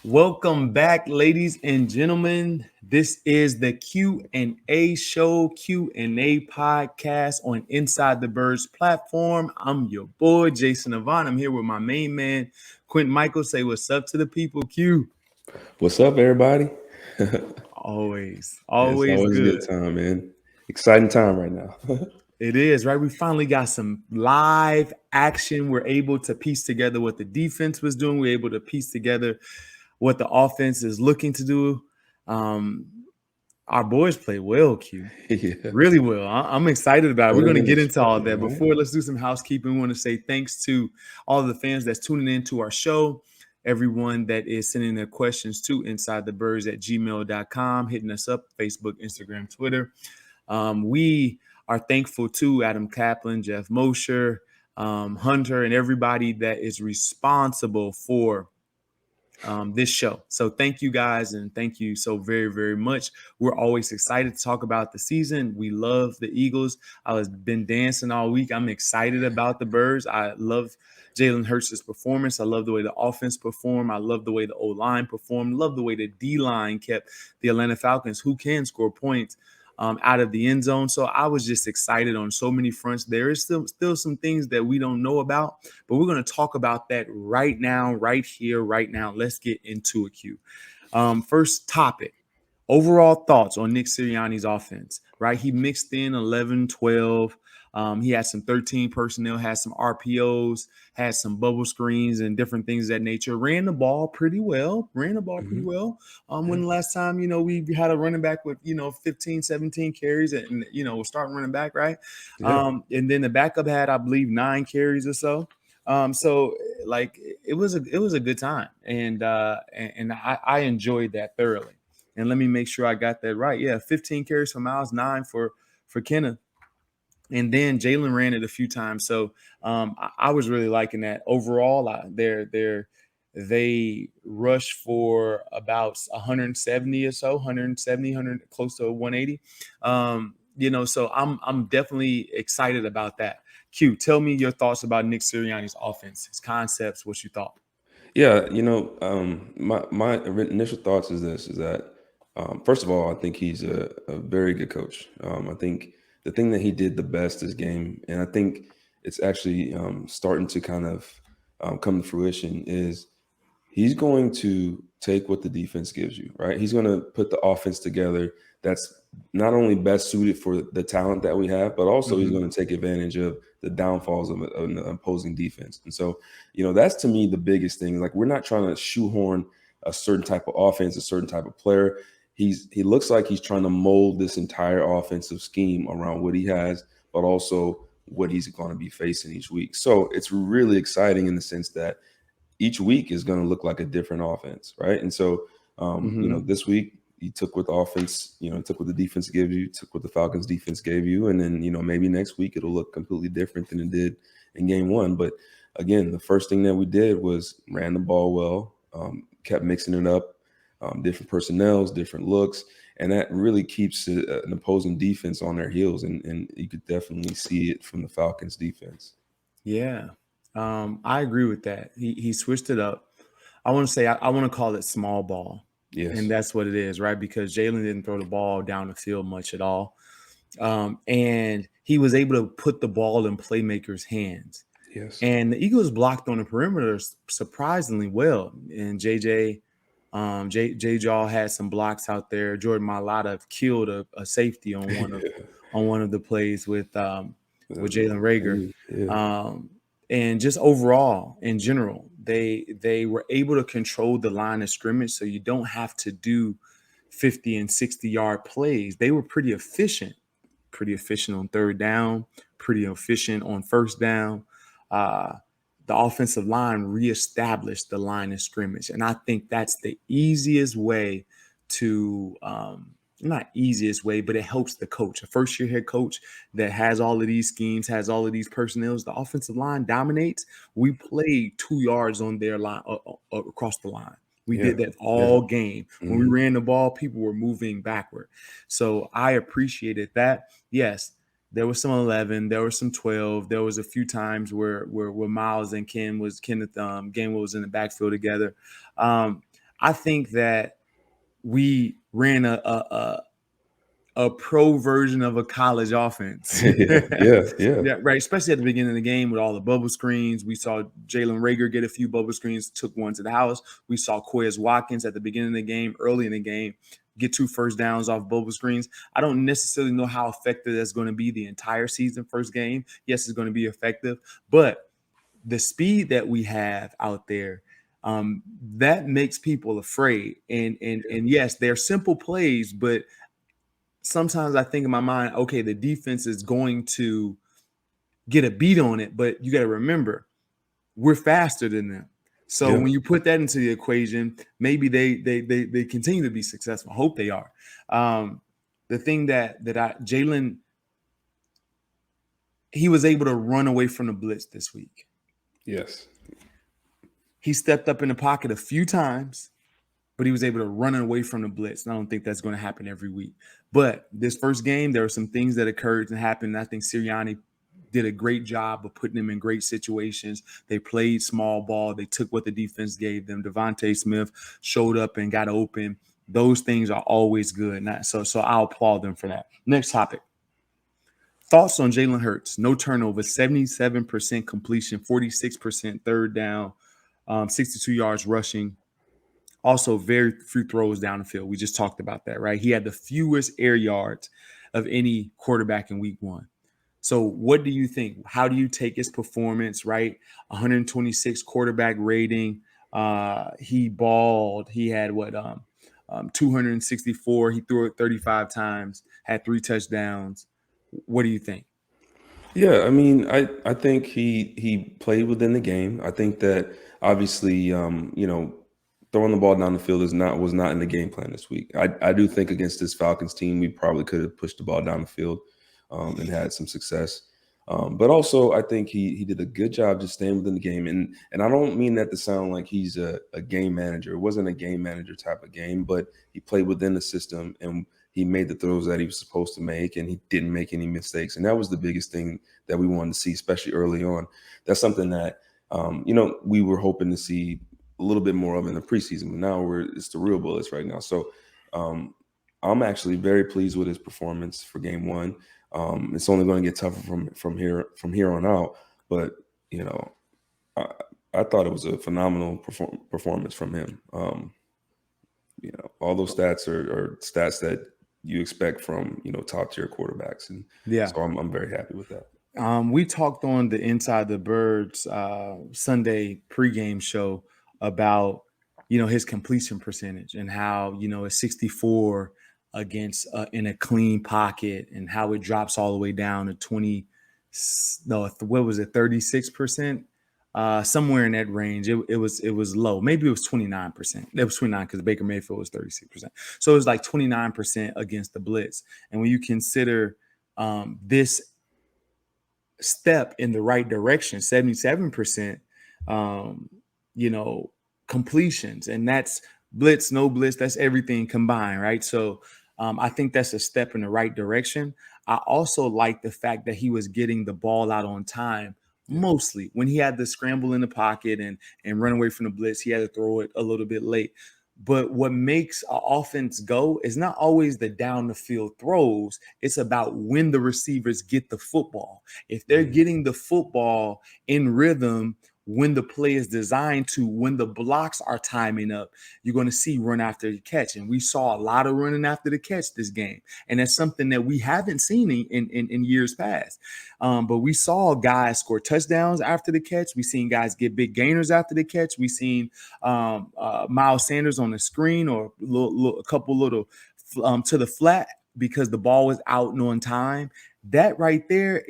Welcome back, ladies and gentlemen. This is the Q&A show, Q&A podcast on Inside the Birds platform. I'm your boy, Jason Avant. I'm here with my main man, Quintin Mikell. Say what's up to the people, Q. What's up, everybody? Always, It's always always a good good. time, man. Exciting time right now. It is, right? We finally got some live action. We're able to piece together what the defense was doing. We're able to piece together what the offense is looking to do. Um, our boys play well, Q. Yeah, Really well. I'm excited about it. We're going to better than get into all expected, that. right? Before, let's do some housekeeping. We want to say thanks to all of the fans that's tuning in to our show, everyone that is sending their questions to insidethebirds@gmail.com, hitting us up, Facebook, Instagram, Twitter. We are thankful to Adam Kaplan, Jeff Mosher, Hunter, and everybody that is responsible for this show. So thank you guys, and thank you so very, very much. We're always excited to talk about the season. We love the Eagles. I was been dancing all week. I'm excited about the Birds. I love Jalen Hurts' performance. I love the way the offense performed. I love the way the O-line performed. Love the way the D-line kept the Atlanta Falcons, who can score points, out of the end zone. So I was just excited on so many fronts. There is still some things that we don't know about, but we're going to talk about that right now, right here, right now. Let's get into it, Q. First topic, overall thoughts on Nick Sirianni's offense, right? He mixed in 11, 12. He had some 13 personnel, had some RPOs, had some bubble screens and different things of that nature. Ran the ball pretty well. Hmm. When Yeah, the last time, we had a running back with, 15, 17 carries and, was starting running back, right? yeah, And then the backup had, I believe, 9 carries or so. So like it was a good time. And I enjoyed that thoroughly. And let me make sure I got that right. Yeah, 15 carries for Miles, 9 for Kenneth. And then Jalen ran it a few times. So I was really liking that. Overall, they rushed for about 170 or so, 170, 100, close to 180. So I'm definitely excited about that. Q, tell me your thoughts about Nick Sirianni's offense, his concepts, what you thought. yeah. My initial thoughts is that first of all, I think he's a very good coach. I think the thing that he did the best this game, and I think it's actually starting to kind of come to fruition, is he's going to take what the defense gives you, right? He's going to put the offense together that's not only best suited for the talent that we have, but also he's Mm-hmm. going to take advantage of the downfalls of an opposing defense. And so, that's to me the biggest thing. Like, we're not trying to shoehorn a certain type of offense, a certain type of player. He looks like he's trying to mold this entire offensive scheme around what he has, but also what he's going to be facing each week. So it's really exciting in the sense that each week is going to look like a different offense, right? And so, Mm-hmm. this week you took what the offense, took what the defense gave you, took what the Falcons defense gave you, and then maybe next week it'll look completely different than it did in game one. But again, the first thing that we did was ran the ball well, kept mixing it up, different personnels, different looks, and that really keeps an opposing defense on their heels, and you could definitely see it from the Falcons defense. Yeah. I agree with that. He switched it up. I want to say I want to call it small ball. And Yes, that's what it is, right? Because Jalen didn't throw the ball down the field much at all. And he was able to put the ball in playmakers' hands. yes, And the Eagles blocked on the perimeter surprisingly well. And J Jaw had some blocks out there. Jordan Mailata killed a safety on one of the plays with Jalen Rager. yeah. Um, and just overall, in general, they were able to control the line of scrimmage, so you don't have to do 50 and 60-yard plays. They were pretty efficient on third down, pretty efficient on first down. Uh, the offensive line reestablished the line of scrimmage, and I think that's the easiest way to not easiest way, but it helps the coach, a first year head coach that has all of these schemes, has all of these personnels. The offensive line dominates. We played 2 yards on their line across the line. We Yeah, did that yeah, all game. When we mhm, ran the ball, people were moving backward. So I appreciated that. Yes, there was some 11, there was some 12. There was a few times where Miles and Kenneth Gainwell was in the backfield together. Um, I think that we ran a pro version of a college offense. Yeah. Yeah, right. Especially at the beginning of the game with all the bubble screens. We saw Jalen Rager get a few bubble screens, took one to the house. We saw Quez Watkins at the beginning of the game, early in the game, get 2 first downs off bubble screens. I don't necessarily know how effective that's going to be the entire season, first game. Yes, it's going to be effective, but the speed that we have out there, that makes people afraid. And yes, they're simple plays, but sometimes I think in my mind, okay, the defense is going to get a beat on it, but you got to remember we're faster than them. So Yeah. when you put that into the equation, maybe they continue to be successful. I hope they are. The thing that I Jalen, he was able to run away from the blitz this week. Yes. He stepped up in the pocket a few times, but he was able to run away from the blitz. And I don't think that's going to happen every week. But this first game, there were some things that occurred and happened. I think Sirianni did a great job of putting them in great situations. They played small ball. They took what the defense gave them. DeVonta Smith showed up and got open. Those things are always good. So I'll applaud them for that. Next topic. Thoughts on Jalen Hurts? No turnover, 77% completion, 46% third down, 62 yards rushing. Also, very few throws down the field. We just talked about that, right? He had the fewest air yards of any quarterback in week 1. So what do you think? How do you take his performance, right? 126 quarterback rating. He balled. He had 264. He threw it 35 times, had 3 touchdowns. What do you think? Yeah, I mean, I think he played within the game. I think that obviously, throwing the ball down the field was not in the game plan this week. I do think against this Falcons team, we probably could have pushed the ball down the field and had some success. But also, I think he did a good job just staying within the game. And I don't mean that to sound like he's a game manager. It wasn't a game manager type of game, but he played within the system and he made the throws that he was supposed to make, and he didn't make any mistakes. And that was the biggest thing that we wanted to see, especially early on. That's something that we were hoping to see a little bit more of in the preseason, but now it's the real bullets right now. So I'm actually very pleased with his performance for game 1. It's only going to get tougher from here on out, but I thought it was a phenomenal performance from him. All those stats are stats that you expect from top tier quarterbacks, and Yeah. so I'm very happy with that. We talked on the Inside the Birds Sunday pregame show about his completion percentage and how it's 64 against in a clean pocket, and how it drops all the way down to 20. No, what was it? 36%. Somewhere in that range. It was low. Maybe it was 29%. It was 29 because Baker Mayfield was 36%. So it was like 29% against the blitz. And when you consider this step in the right direction, 77%, completions, and that's blitz, no blitz, that's everything combined, right? So I think that's a step in the right direction. I also like the fact that he was getting the ball out on time. Mostly when he had to scramble in the pocket and run away from the blitz, he had to throw it a little bit late. But what makes an offense go is not always the down the field throws. It's about when the receivers get the football. If they're getting the football in rhythm, when the play is designed to, when the blocks are timing up, you're going to see run after the catch. And we saw a lot of running after the catch this game. And that's something that we haven't seen in years past. But we saw guys score touchdowns after the catch. We seen guys get big gainers after the catch. We seen Miles Sanders on the screen, or a couple little to the flat because the ball was out and on time. That right there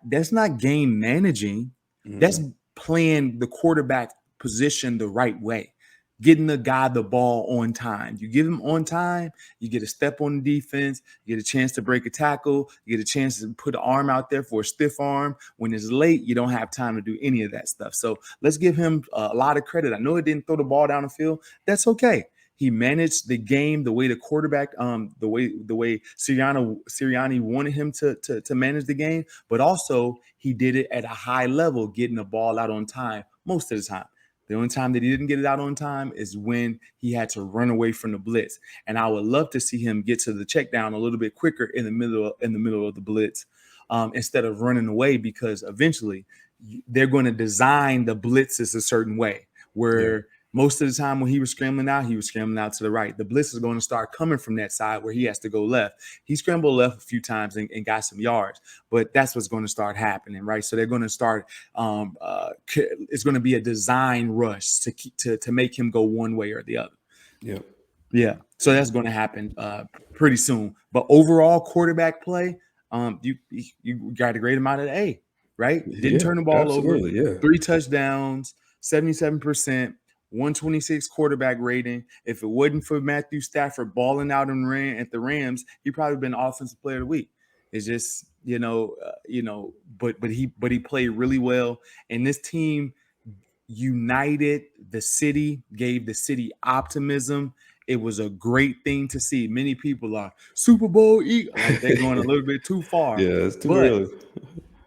that's not game managing. That's playing the quarterback position the right way, getting the guy the ball on time. You give him on time, you get a step on the defense, you get a chance to break a tackle, you get a chance to put an arm out there for a stiff arm. When it's late, you don't have time to do any of that stuff. So let's give him a lot of credit. I know he didn't throw the ball down the field. That's okay. He managed the game the way the quarterback, the way Sirianni wanted him to manage the game, but also he did it at a high level, getting the ball out on time most of the time. The only time that he didn't get it out on time is when he had to run away from the blitz. And I would love to see him get to the check down a little bit quicker in the middle of the blitz, instead of running away, because eventually they're going to design the blitzes a certain way Yeah. where most of the time when he was scrambling out to the right. The blitz is going to start coming from that side where he has to go left. He scrambled left a few times and got some yards, but that's what's going to start happening, right? So they're going to start. It's going to be a design rush to make him go one way or the other. Yeah. Yeah, so that's going to happen pretty soon. But overall quarterback play, you got a great amount of A, right? Didn't Yeah. turn the ball over, Absolutely. Yeah. 3 touchdowns, 77%, 126 quarterback rating. If it wasn't for Matthew Stafford balling out at the Rams, he probably been offensive player of the week. It's just but he played really well, and this team united the city, gave the city optimism. It was a great thing to see. Many people are Super Bowl like they're going a little bit too far, Yeah. It's too but early.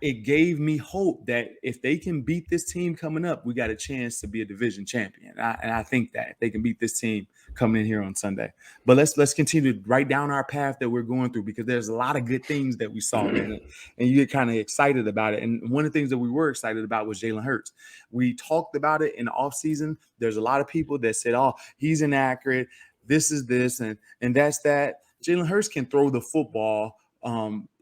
it gave me hope that if they can beat this team coming up, we got a chance to be a division champion. And I think that if they can beat this team coming in here on Sunday. But let's continue to write down our path that we're going through, because there's a lot of good things that we saw, man. And you get kind of excited about it. And one of the things that we were excited about was Jalen Hurts. We talked about it in the offseason. There's a lot of people that said, oh, he's inaccurate. This is this and that's that. Jalen Hurts can throw the football.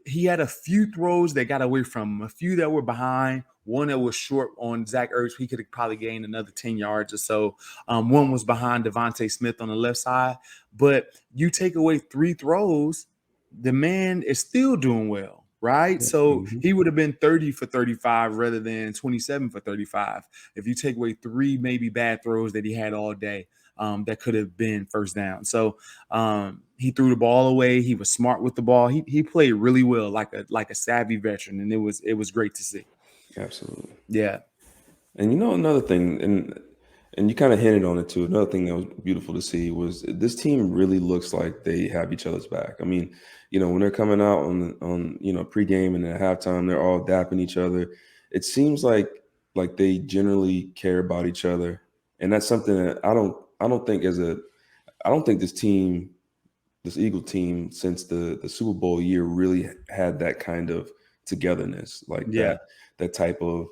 He had a few throws that got away from him, a few that were behind, one that was short on Zach Ertz. He could have probably gained another 10 yards or so. One was behind DeVonta's Smith on the left side. But you take away 3 throws, the man is still doing well, right? So Mm-hmm. he would have been 30 for 35 rather than 27 for 35 if you take away 3 maybe bad throws that he had all day. That could have been first down. So he threw the ball away. He was smart with the ball. He played really well, like a savvy veteran, and it was great to see. Absolutely. Yeah, And another thing, and you kind of hinted on it too. Another thing that was beautiful to see was this team really looks like they have each other's back. I mean, when they're coming out on pregame and at halftime, they're all dapping each other. It seems like they generally care about each other, and that's something that I don't think this Eagle team since the Super Bowl year really had that kind of togetherness, like yeah, that type of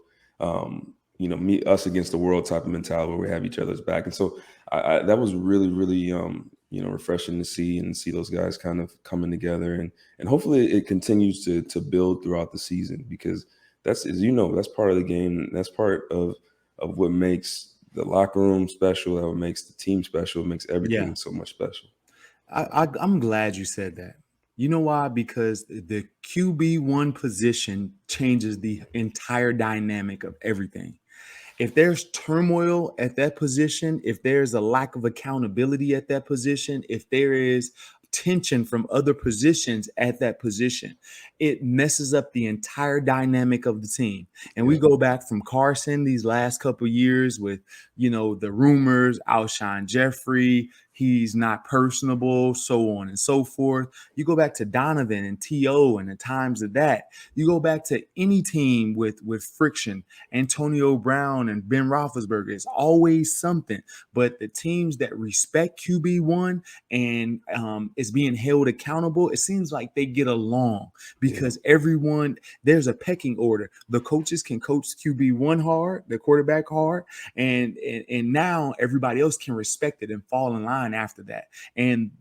me us against the world type of mentality where we have each other's back. And so that was really really refreshing to see, and see those guys kind of coming together, and hopefully it continues to build throughout the season, because that's, as that's part of the game. That's part of what makes the locker room special, that what makes the team special, makes yeah. everything so much special. I'm glad you said that. You know why? Because the QB1 position changes the entire dynamic of everything. If there's turmoil at that position, if there's a lack of accountability at that position, if there is tension from other positions at that position, it messes up the entire dynamic of the team. And we Yeah. go back from Carson these last couple of years with, the rumors, Alshon Jeffrey, he's not personable, so on and so forth. You go back to Donovan and T.O. and the times of that. You go back to any team with friction, Antonio Brown and Ben Roethlisberger. It's always something. But the teams that respect QB1 and is being held accountable, it seems like they get along, Yeah. because there's a pecking order. The coaches can coach QB1 hard, the quarterback hard, and now everybody else can respect it and fall in line after that. And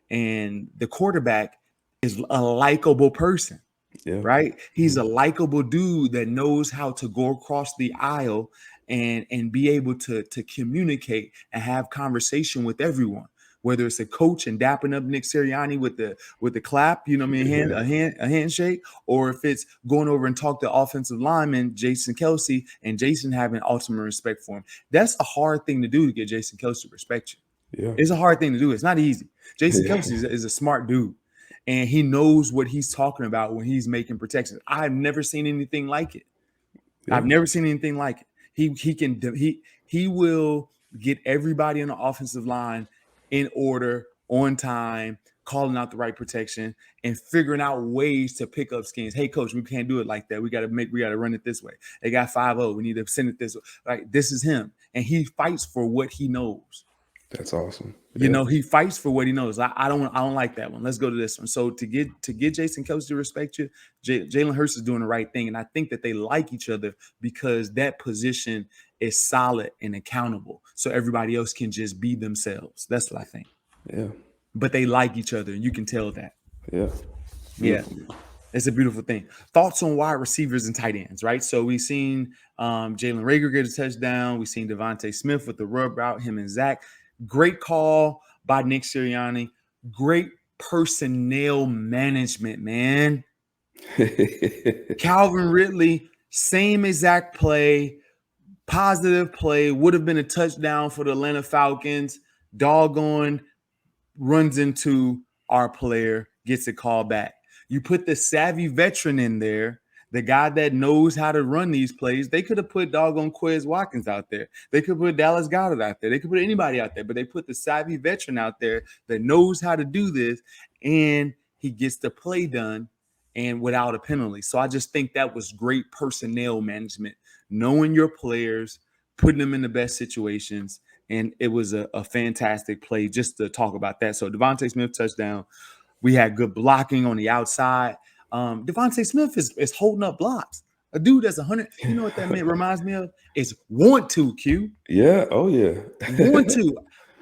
the quarterback is a likable person, Yeah. right? He's Mhm. a likable dude that knows how to go across the aisle and be able to communicate and have conversation with everyone. Whether it's a coach and dapping up Nick Sirianni with the clap, you know what I mean, a handshake, or if it's going over and talk to offensive lineman Jason Kelsey and Jason having ultimate respect for him. That's a hard thing to do, to get Jason Kelsey to respect you. Yeah. It's a hard thing to do. It's not easy. Jason Yeah. Kelsey is a smart dude, and he knows what he's talking about when he's making protections. I've never seen anything like it. I've Yeah. never seen anything like it. He will get everybody on the offensive line in order, on time, calling out the right protection, and figuring out ways to pick up schemes. Hey, coach, we can't do it like that. We got to run it this way. They got 5-0. We need to send it this way. Like, this is him. And he fights for what he knows. That's awesome. You know, he fights for what he knows. I don't like that one. Let's go to this one. So to get Jason Kelce to respect you, Jalen Hurts is doing the right thing. And I think that they like each other because that position is solid and accountable. So everybody else can just be themselves. That's what I think. Yeah. But they like each other, and you can tell that. Yeah. Beautiful. Yeah. It's a beautiful thing. Thoughts on wide receivers and tight ends, right? So we've seen Jalen Reagor get a touchdown. We've seen DeVonta Smith with the rub route, him and Zach. Great call by Nick Sirianni. Great personnel management, man. Calvin Ridley, same exact play, positive play, would have been a touchdown for the Atlanta Falcons. Doggone runs into our player, gets a call back. You put the savvy veteran in there, the guy that knows how to run these plays. They could have put doggone Quez Watkins out there. They could put Dallas Goedert out there. They could put anybody out there, but they put the savvy veteran out there that knows how to do this, and he gets the play done and without a penalty. So I just think that was great personnel management, knowing your players, putting them in the best situations, and it was a fantastic play just to talk about that. So DeVonta Smith touchdown. We had good blocking on the outside. DeVonta Smith is holding up blocks. A dude that's 100. You know what that reminds me of? Is want to, Q. Yeah. Oh, yeah.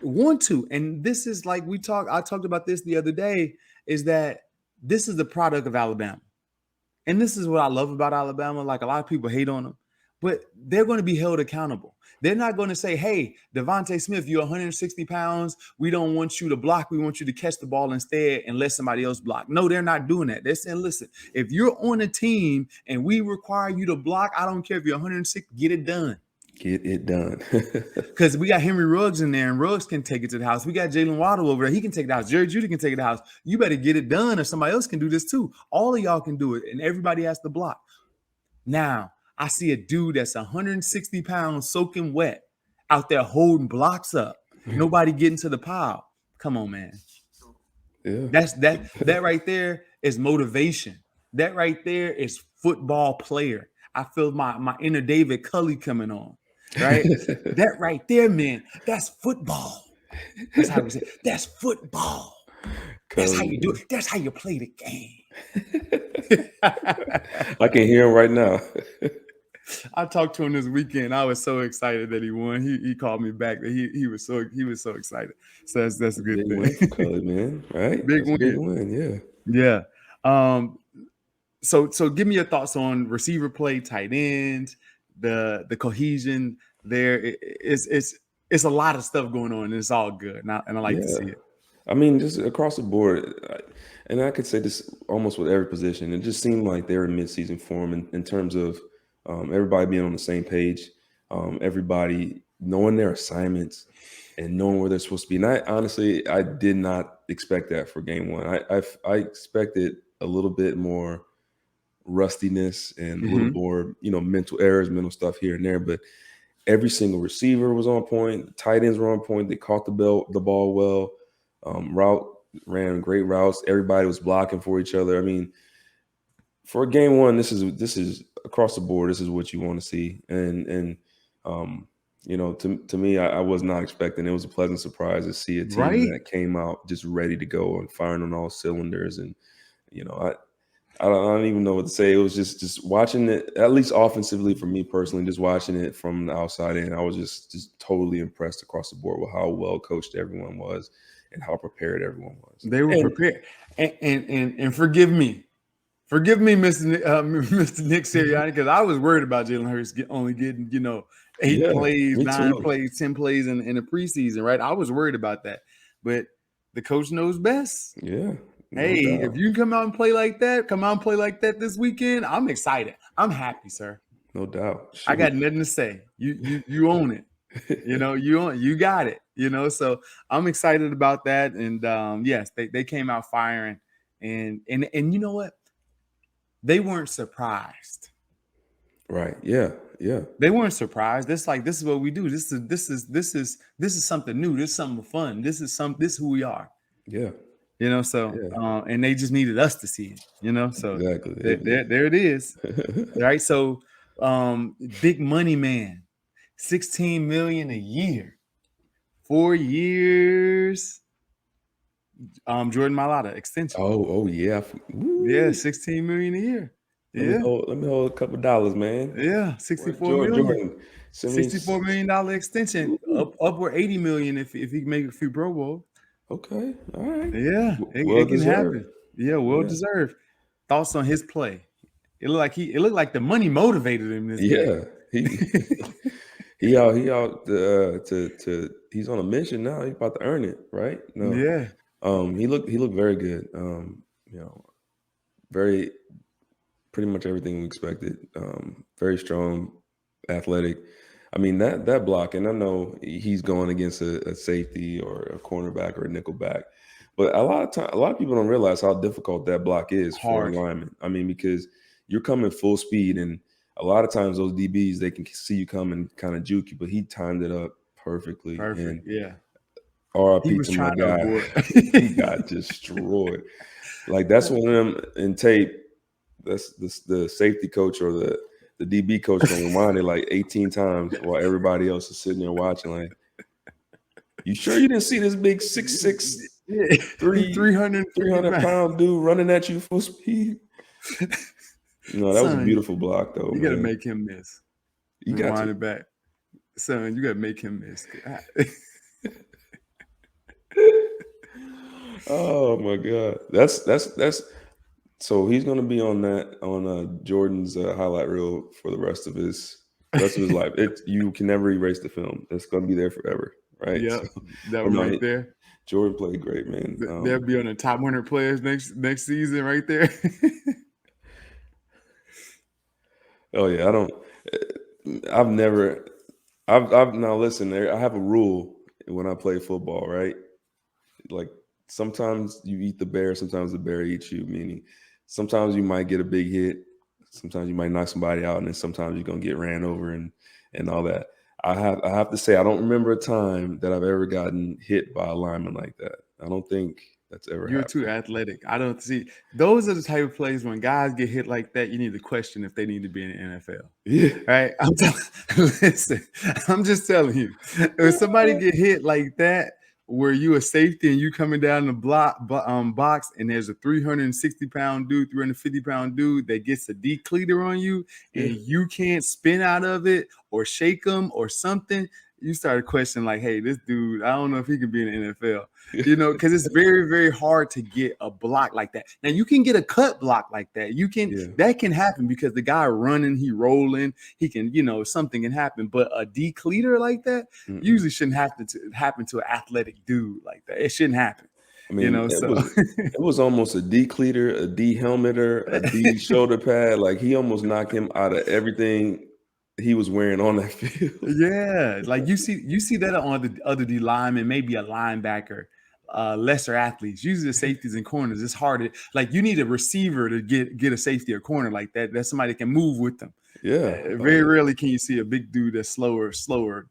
want to. And this is like I talked about this the other day, is that this is the product of Alabama. And this is what I love about Alabama. Like, a lot of people hate on them, but they're going to be held accountable. They're not going to say, hey, DeVonta Smith, you're 160 pounds. We don't want you to block. We want you to catch the ball instead and let somebody else block. No, they're not doing that. They're saying, listen, if you're on a team and we require you to block, I don't care if you're 160, get it done. Get it done. Because we got Henry Ruggs in there, and Ruggs can take it to the house. We got Jalen Waddle over there. He can take it to the house. Jerry Jeudy can take it to the house. You better get it done, or somebody else can do this too. All of y'all can do it, and everybody has to block. Now, I see a dude that's 160 pounds soaking wet out there holding blocks up. Nobody getting to the pile. Come on, man. Yeah. That right there is motivation. That right there is football player. I feel my inner David Culley coming on. Right? That right there, man, that's football. That's how we say it. That's football. That's how you do it. That's how you play the game. I can hear him right now. I talked to him this weekend. I was so excited that he won. He called me back. He was so excited. So that's a good thing. Win for Cully, man. Right? Big win. Yeah. So give me your thoughts on receiver play, tight ends, the cohesion there. It's a lot of stuff going on, and it's all good. And I like to see it. I mean, just across the board, and I could say this almost with every position. It just seemed like they were in midseason form in terms of everybody being on the same page, everybody knowing their assignments and knowing where they're supposed to be. And I did not expect that for game one. I expected a little bit more rustiness and a little more, mental errors, mental stuff here and there. But every single receiver was on point. The tight ends were on point. They caught the ball well. Ran great routes. Everybody was blocking for each other. I mean, for game one, this is across the board. This is what you want to see. And to me, I was not expecting. It was a pleasant surprise to see a team that came out just ready to go and firing on all cylinders. And I don't even know what to say. It was just watching it, at least offensively for me personally, just watching it from the outside in. I was just totally impressed across the board with how well coached everyone was and how prepared everyone was. They were prepared. And forgive me, Mr. Nick Sirianni, because I was worried about Jalen Hurts only getting 8 plays, 9 plays, 10 plays in the preseason, right? I was worried about that, but the coach knows best. Yeah. Hey, if you come out and play like that, this weekend, I'm excited. I'm happy, sir. No doubt. Shoot. I got nothing to say. You own it. You got it. So I'm excited about that. And yes, they came out firing, and you know what? They weren't surprised. Right. Yeah. Yeah. They weren't surprised. This is what we do. This is something new. This is something fun. This is who we are. Yeah. You know, so Yeah, and they just needed us to see it. You know, so exactly. there it is. Right. So big money man, 16 million a year, 4 years. Jordan Mailata extension. Oh yeah. Yeah, Woo. 16 million a year. Let me Yeah. hold a couple dollars, man. Yeah, Where 64 Jordan, million. Jordan, send me. $64 million extension, Woo. upward 80 million if he can make a few Pro Bowls. Okay, all right. Yeah, Well it can deserved. happen. Yeah, well Yeah, deserved. Thoughts on his play? It looked like the money motivated him this game. yeah. He out to he's on a mission now. He's about to earn it, right? No, Yeah, he looked very good. You know, very pretty much everything we expected. Very strong, athletic. I mean that block, and I know he's going against a safety or a cornerback or a nickel back, but a lot of people don't realize how difficult that block is for a hard, lineman. I mean, because you're coming full speed, and a lot of times those DBs they can see you coming, kind of juke you, but he timed it up perfectly. And perfect. Yeah, he RIP was to my trying to guy, avoid. he got destroyed. Like that's one of them in tape. That's the safety coach or the DB coach gonna rewind it like 18 times while everybody else is sitting there watching. Like, you sure you didn't see this big 6'6", Yeah, 350 300 pounds. pound dude running at you full speed? No, that was a Son, beautiful block though, you got to man. make him miss. You got Rewind to. it back, son. You got to make him miss. Oh my god, that's so he's gonna be on that on Jordan's highlight reel for the rest of his life. It you can never erase the film. It's gonna be there forever, right? Yep, So, that but one no, right there. Jordan played great, man. They'll be on the top 100 players next season, right there. Oh yeah, I don't. I've never. I've now listen. I have a rule when I play football, right? Like sometimes you eat the bear, sometimes the bear eats you. Meaning, sometimes you might get a big hit, sometimes you might knock somebody out, and then sometimes you're gonna get ran over and all that. I have to say I don't remember a time that I've ever gotten hit by a lineman like that. I don't think that's ever You're too happened. athletic. I don't see those are the type of plays when guys get hit like that. You need to question if they need to be in the NFL. Yeah. Right? Listen, I'm just telling you, if somebody get hit like that, where you a safety and you coming down the box, and there's a 360-pound dude, 350-pound dude that gets a decleater on you, Yeah. and you can't spin out of it or shake them or something, you start questioning like, hey, this dude, I don't know if he can be in the NFL. You know, because it's very, very hard to get a block like that. Now you can get a cut block like that. Yeah. That can happen because the guy running, he rolling, he can, something can happen. But a decleater like that Mm-mm. usually shouldn't happen to an athletic dude like that. It shouldn't happen. I mean, So it was almost a D cleater, a D helmeter, a D shoulder pad. Like he almost knocked him out of everything he was wearing on that field. yeah, like you see that on the other D lineman, maybe a linebacker, lesser athletes. Usually the safeties and corners, it's harder. Like you need a receiver to get a safety or corner like that. That's somebody that can move with them. Yeah. Oh Very yeah. rarely can you see a big dude that's slower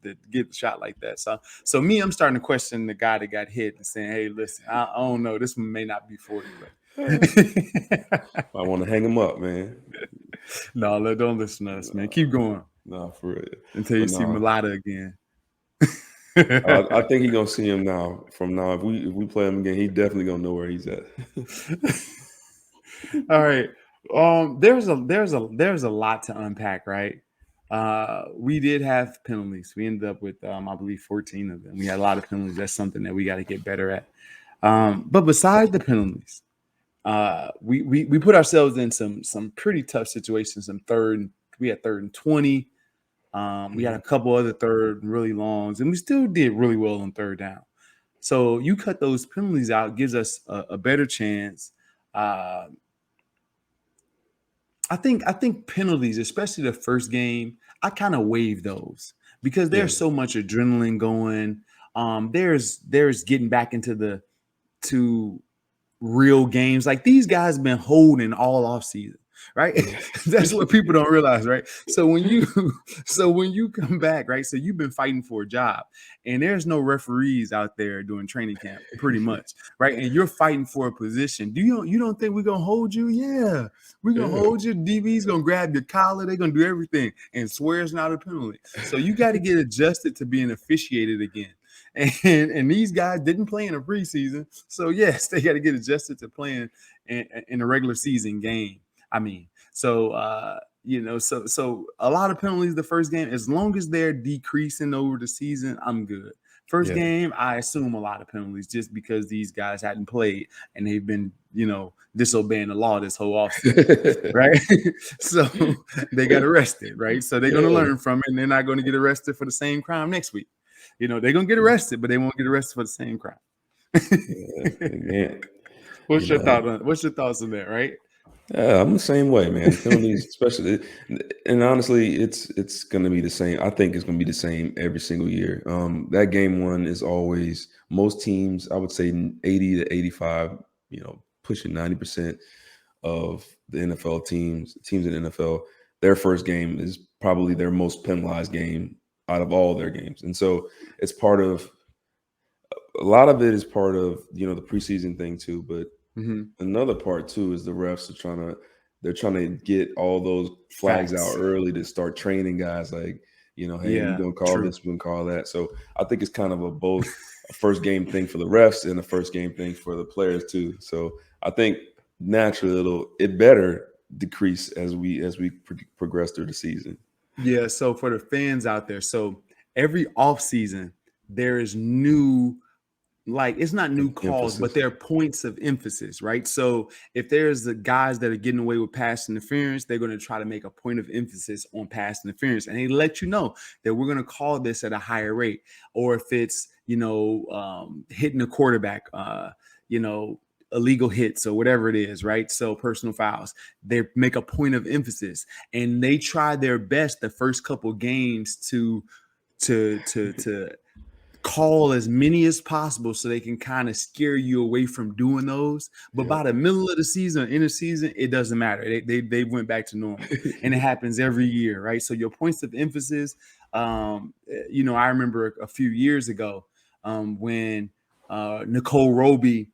that get the shot like that. So me, I'm starting to question the guy that got hit and saying, hey, listen, I don't know, this one may not be for you, but I want to hang him up, man. no, don't listen to us, man. Keep going Nah, for real. until you But see nah, Mailata again. I think he gonna see him now. From now, if we play him again, he definitely gonna know where he's at. All right. There's a lot to unpack, right? We did have penalties. We ended up with I believe 14 of them. We had a lot of penalties. That's something that we got to get better at. But beside the penalties, we put ourselves in some pretty tough situations. We had 3rd and 20. We had a Mhm. couple other third really longs, and we still did really well on 3rd down. So you cut those penalties out, gives us a better chance. Uh, I think penalties, especially the first game, I kind of waive those because Yeah, there's so much adrenaline going. There's getting back to real games. Like these guys been holding all off season. right? Yeah. That's what people don't realize, right? So when you come back, right? So you've been fighting for a job, and there's no referees out there doing training camp, pretty much, right? And you're fighting for a position. You don't think we're gonna hold you? Yeah, we're gonna Yeah. hold you. DB's gonna grab your collar. They're gonna do everything, and swear it's not a penalty. So you got to get adjusted to being officiated again. And these guys didn't play in a preseason, so yes, they got to get adjusted to playing in a regular season game. I mean, so a lot of penalties the first game. As long as they're decreasing over the season, I'm good. First Yeah. game, I assume a lot of penalties just because these guys hadn't played and they've been, disobeying the law this whole offseason, right? So they got arrested, right? So they're going to Yeah. learn from it, and they're not going to get arrested for the same crime next week. They're going to get arrested, but they won't get arrested for the same crime. Yeah. What's your thoughts on that, right? Yeah, I'm the same way, man. Penalties, especially, and honestly, it's going to be the same. I think it's going to be the same every single year. That game one is always most teams. I would say 80 to 85. Pushing 90% of the NFL teams in the NFL. Their first game is probably their most penalized game out of all their games, and so it's part of. A lot of it is part of the preseason thing too, but another part too is the refs they're trying to get all those flags out Facts. early to start training guys like, hey, we're gonna call true. this, we're gonna call that. So I think it's kind of a first game thing for the refs and a first game thing for the players too. So I think naturally it better decrease as we progress through the season. Yeah. So for the fans out there, so every offseason there is new. Like, it's not new calls, but there are points of emphasis, right? So if there's the guys that are getting away with pass interference, they're going to try to make a point of emphasis on pass interference, and they let you know that we're going to call this at a higher rate. Or if it's hitting a quarterback, illegal hits or whatever it is, right? So personal fouls, they make a point of emphasis, and they try their best the first couple games to call as many as possible so they can kind of scare you away from doing those. But by the middle of the season, end of season, it doesn't matter. They went back to normal, and it happens every year, right? So your points of emphasis, I remember a few years ago when Nicole Roby,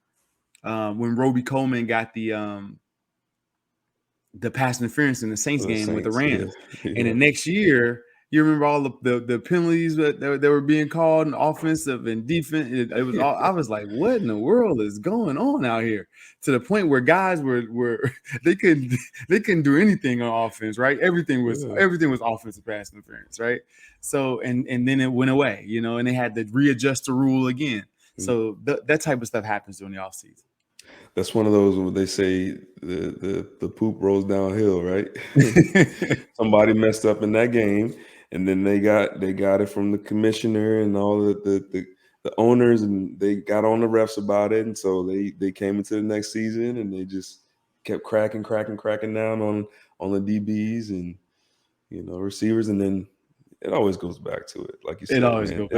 when Roby Coleman got the pass interference in the Saints game with the Rams, and the next year. You remember all the penalties that were being called in offensive and defense. It was all. I was like, "What in the world is going on out here?" To the point where guys were they couldn't do anything on offense, right? Everything was offensive pass interference, right? So and then it went away, and they had to readjust the rule again. So that type of stuff happens during the offseason. That's one of those where they say the poop rolls downhill, right? Somebody messed up in that game, and then they got it from the commissioner and all the owners, and they got on the refs about it, and so they came into the next season and they just kept cracking down on the DBs and receivers, and then it always goes back to it, like you said. It always goes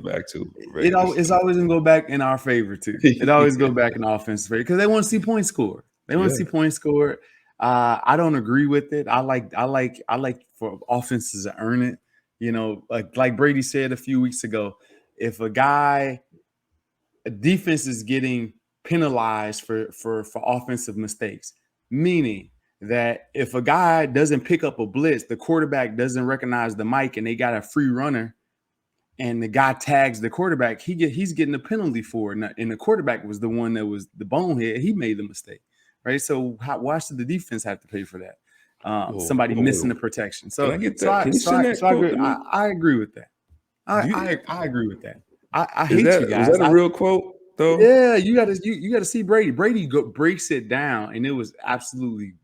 back to it. It's always gonna go back in our favor too. It always goes back in offense favor because they want to see points scored. They want to see points scored. I don't agree with it. I like for offenses to earn it. Like Brady said a few weeks ago, if a defense is getting penalized for offensive mistakes, meaning that if a guy doesn't pick up a blitz, the quarterback doesn't recognize the mic, and they got a free runner, and the guy tags the quarterback, he's getting a penalty for it. And the quarterback was the one that was the bonehead. He made the mistake, right? So why should the defense have to pay for that? Somebody missing the protection. So can I get that? Can you send that quote to me? I agree with that. I agree with that. I hate you guys. Is that a real quote though? Yeah, you gotta see Brady. Brady breaks it down, and it was absolutely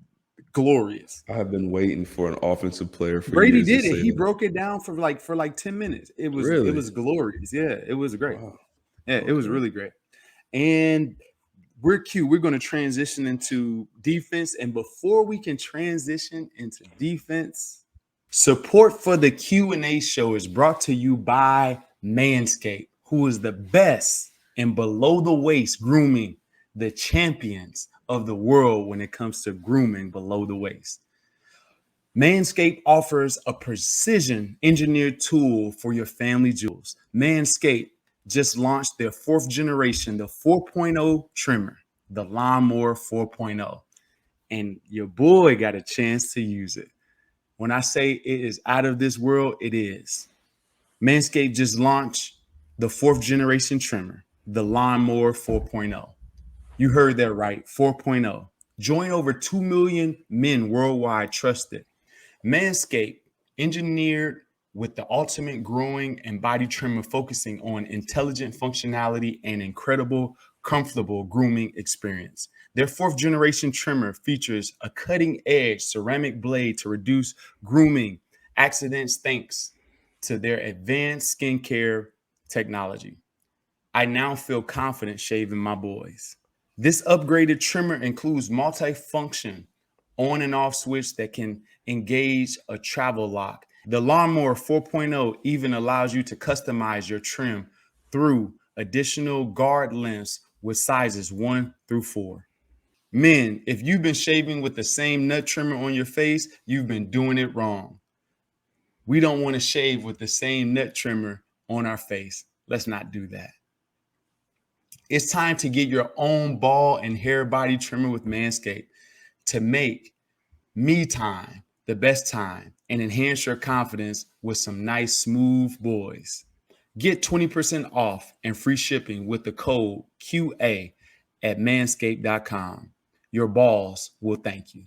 glorious. I have been waiting for an offensive player for Brady years. did it. He broke it down for like 10 minutes. It was glorious. Yeah, it was great. Wow. Yeah, it was really great. And we're going to transition into defense. And before we can transition into defense, support for the Q&A show is brought to you by Manscaped, who is the best in below the waist grooming, the champions of the world when it comes to grooming below the waist. Manscaped offers a precision engineered tool for your family jewels. Manscaped just launched their fourth generation, the 4.0 trimmer, the Lawnmower 4.0. And your boy got a chance to use it. When I say it is out of this world, it is. Manscaped just launched the fourth generation trimmer, the Lawnmower 4.0. You heard that right, 4.0. Join over 2 million men worldwide trusted. Manscaped, engineered with the ultimate growing and body trimmer focusing on intelligent functionality and incredible, comfortable grooming experience. Their fourth generation trimmer features a cutting edge ceramic blade to reduce grooming accidents thanks to their advanced skincare technology. I now feel confident shaving my boys. This upgraded trimmer includes multi-function on and off switch that can engage a travel lock. The Lawnmower 4.0 even allows you to customize your trim through additional guard lengths with sizes 1 through 4. Men, if you've been shaving with the same nut trimmer on your face, you've been doing it wrong. We don't want to shave with the same nut trimmer on our face. Let's not do that. It's time to get your own ball and hair body trimmer with Manscaped to make me time the best time and enhance your confidence with some nice smooth boys. Get 20% off and free shipping with the code QA at manscaped.com. Your balls will thank you.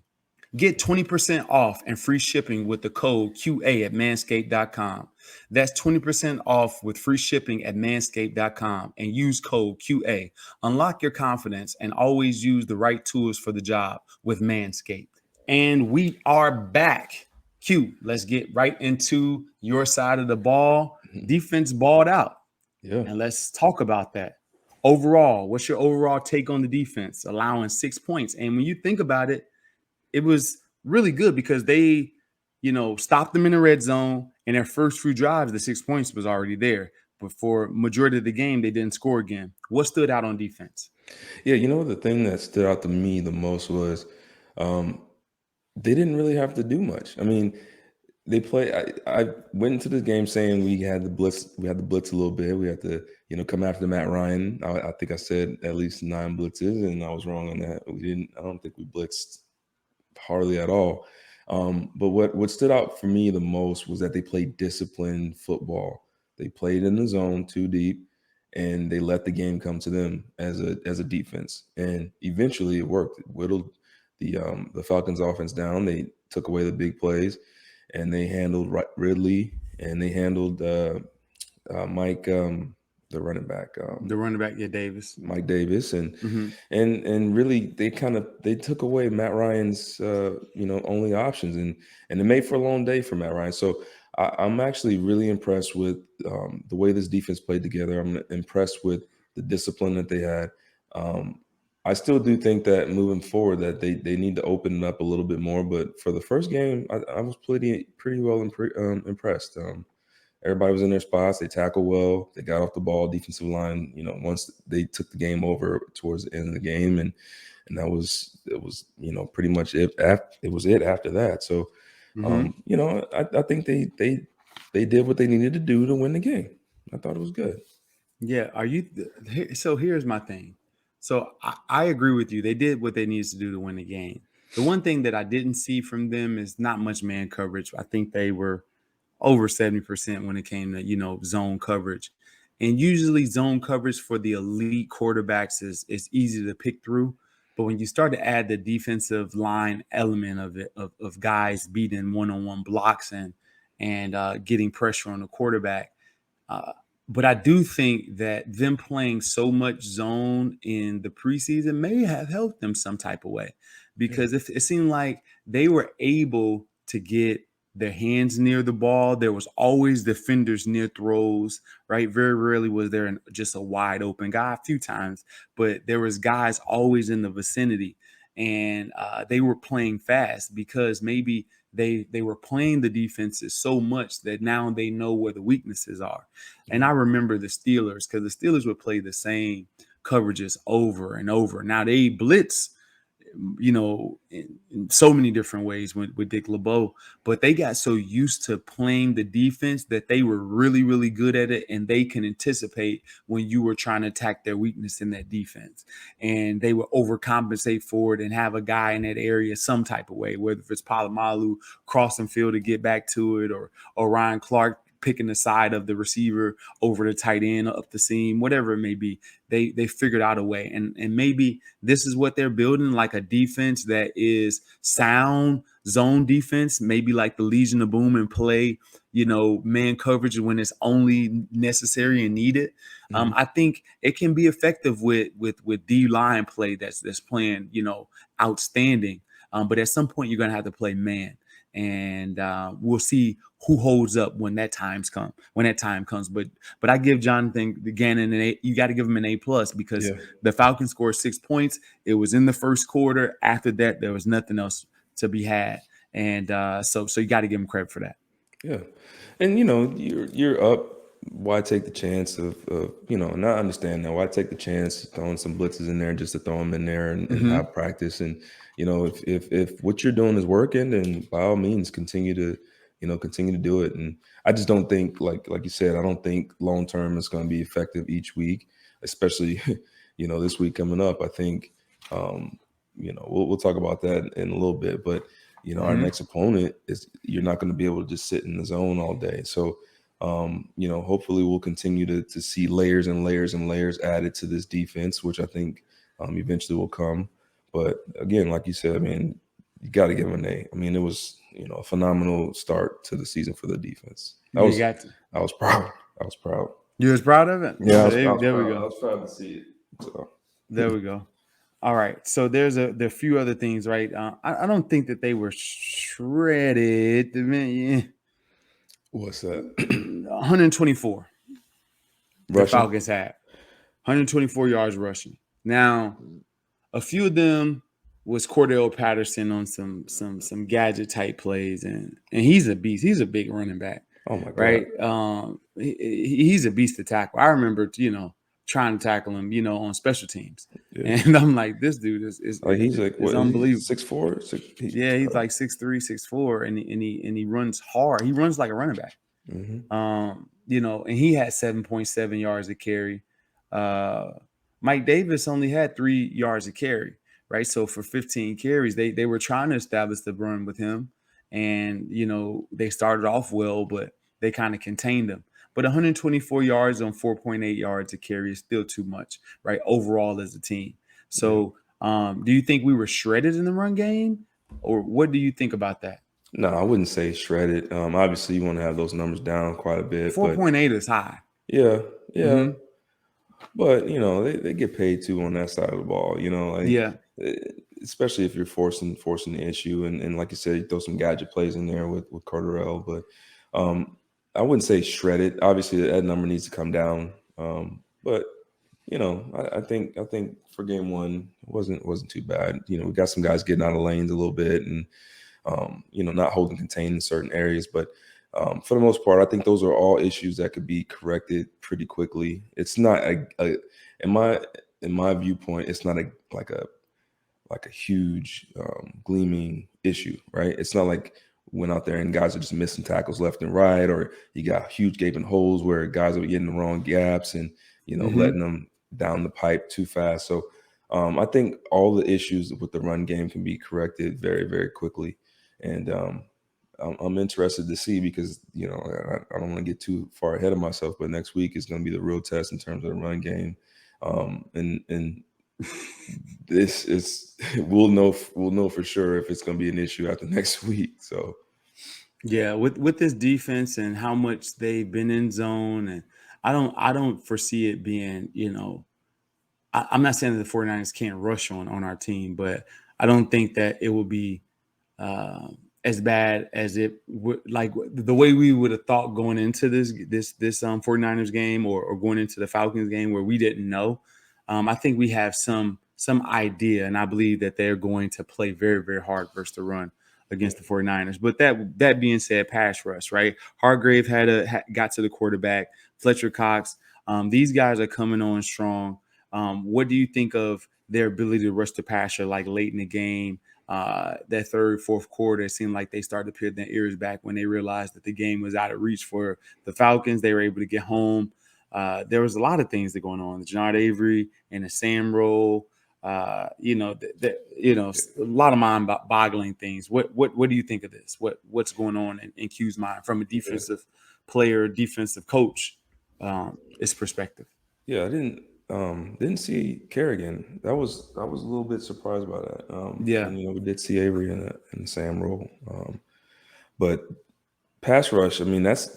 Get 20% off and free shipping with the code QA at manscaped.com. That's 20% off with free shipping at manscaped.com and use code QA. Unlock your confidence and always use the right tools for the job with Manscaped. And we are back. Q, let's get right into your side of the ball. Defense balled out. Yeah. And let's talk about that. Overall, what's your overall take on the defense, allowing 6 points? And when you think about it, it was really good because they, stopped them in the red zone. And their first few drives, the 6 points was already there. But for majority of the game, they didn't score again. What stood out on defense? Yeah, the thing that stood out to me the most was they didn't really have to do much. I mean, they play. I went into the game saying we had the blitz. We had the blitz a little bit. We had to, come after Matt Ryan. I think I said at least 9 blitzes, and I was wrong on that. We didn't. I don't think we blitzed hardly at all. But what stood out for me the most was that they played disciplined football. They played in the zone too deep, and they let the game come to them as a defense. And eventually, it worked. It whittled the Falcons' offense down. They took away the big plays, and they handled Ridley, and they handled Mike, the running back, Davis, Mike Davis, and really they took away Matt Ryan's only options, and it made for a long day for Matt Ryan. So I'm actually really impressed with the way this defense played together. I'm impressed with the discipline that they had. I still do think that moving forward that they need to open it up a little bit more. But for the first game, I was pretty well impressed. Everybody was in their spots. They tackled well. They got off the ball. Defensive line, once they took the game over towards the end of the game, and it was pretty much it. It was it after that. So, I think they did what they needed to do to win the game. I thought it was good. Yeah. So here's my thing. So I agree with you. They did what they needed to do to win the game. The one thing that I didn't see from them is not much man coverage. I think they were over 70% when it came to, zone coverage. And usually zone coverage for the elite quarterbacks is easy to pick through. But when you start to add the defensive line element of it, of guys beating one-on-one blocks and getting pressure on the quarterback, but I do think that them playing so much zone in the preseason may have helped them some type of way, because it seemed like they were able to get their hands near the ball. There was always defenders near throws, right? Very rarely was there just a wide open guy, a few times, but there was guys always in the vicinity, and they were playing fast because maybe they were playing the defenses so much that now they know where the weaknesses are. And I remember the Steelers, because the Steelers would play the same coverages over and over. Now they blitz in so many different ways with Dick LeBeau, but they got so used to playing the defense that they were really, really good at it, and they can anticipate when you were trying to attack their weakness in that defense, and they would overcompensate for it and have a guy in that area some type of way, whether it's Palomalu crossing field to get back to it, or Ryan Clark picking the side of the receiver over the tight end up the seam, whatever it may be. They figured out a way, and maybe this is what they're building, like a defense that is sound zone defense, maybe like the Legion of Boom, and play man coverage when it's only necessary and needed. I think it can be effective with D line play that's playing outstanding. But at some point you're gonna have to play man, and we'll see who holds up when that time comes. But I give Jonathan Gannon an A. You got to give him an A+ because the Falcons scored 6 points. It was in the first quarter. After that, there was nothing else to be had, and so you got to give him credit for that. Yeah, and you're up. Why take the chance of not understand that? Why take the chance throwing some blitzes in there just to throw them in there and have practice? And if what you're doing is working, then by all means continue to do it. And I just don't think, like you said, I don't think long term it's going to be effective each week, especially this week coming up. I think we'll talk about that in a little bit, but our next opponent is, you're not going to be able to just sit in the zone all day. So hopefully we'll continue to see layers and layers and layers added to this defense, which I think eventually will come. But again, like you said, I mean, you got to give them an A. I mean, it was a phenomenal start to the season for the defense. I was proud. I was proud. You was proud of it? Yeah, there we go. I was proud to see it. So. There we go. All right. So there are a few other things, right? I don't think that they were shredded. What's that? 124. The Falcons had 124 yards rushing. Now, a few of them was Cordell Patterson on some gadget type plays, and he's a beast. He's a big running back. Oh my God. Right? He's a beast to tackle. I remember, trying to tackle him, on special teams, and I'm like, this dude is he's like, what, unbelievable. 6'4"? He's like 6'3", 6'4", and he runs hard. He runs like a running back. And he had 7.7 yards a carry. Mike Davis only had 3 yards a carry, right? So for 15 carries, they were trying to establish the run with him, and they started off well, but they kind of contained him. But 124 yards on 4.8 yards a carry is still too much, right? Overall as a team. So do you think we were shredded in the run game, or what do you think about that? No, I wouldn't say shredded. Obviously, you want to have those numbers down quite a bit. 4.8 is high. Yeah. But they get paid too on that side of the ball. Especially if you're forcing the issue, and like you said, you throw some gadget plays in there with Carterell. But I wouldn't say shredded. Obviously, that number needs to come down. But I think for game one, it wasn't too bad. We got some guys getting out of lanes a little bit, and not holding contained in certain areas. But for the most part, I think those are all issues that could be corrected pretty quickly. It's not in my viewpoint, it's not like a huge gleaming issue, right? It's not like went out there and guys are just missing tackles left and right, or you got huge gaping holes where guys are getting the wrong gaps and letting them down the pipe too fast. So I think all the issues with the run game can be corrected very, very quickly. And I'm interested to see, because I don't want to get too far ahead of myself, but next week is going to be the real test in terms of the run game. And this is we'll know for sure if it's going to be an issue after next week. So yeah, with this defense and how much they've been in zone, and I don't foresee it being, I'm not saying that the 49ers can't rush on our team, but I don't think that it will be as bad as it would, like the way we would have thought going into this 49ers game or going into the Falcons game, where we didn't know. I think we have some idea, and I believe that they're going to play very, very hard versus the run against the 49ers. But that being said, pass rush, right? Hargrave got to the quarterback. Fletcher Cox, these guys are coming on strong. What do you think of their ability to rush the passer like late in the game. That third, fourth quarter, it seemed like they started to peel their ears back when they realized that the game was out of reach for the Falcons. They were able to get home. There was a lot of things that going on. The Jannard Avery and the Sam roll. A lot of mind-boggling things. What do you think of this? What's going on in Q's mind from a Yeah. defensive player, defensive coach, its perspective? Yeah, I didn't see Kerrigan. I was a little bit surprised by that. Yeah, And we did see Avery in the Sam role. But pass rush, I mean, that's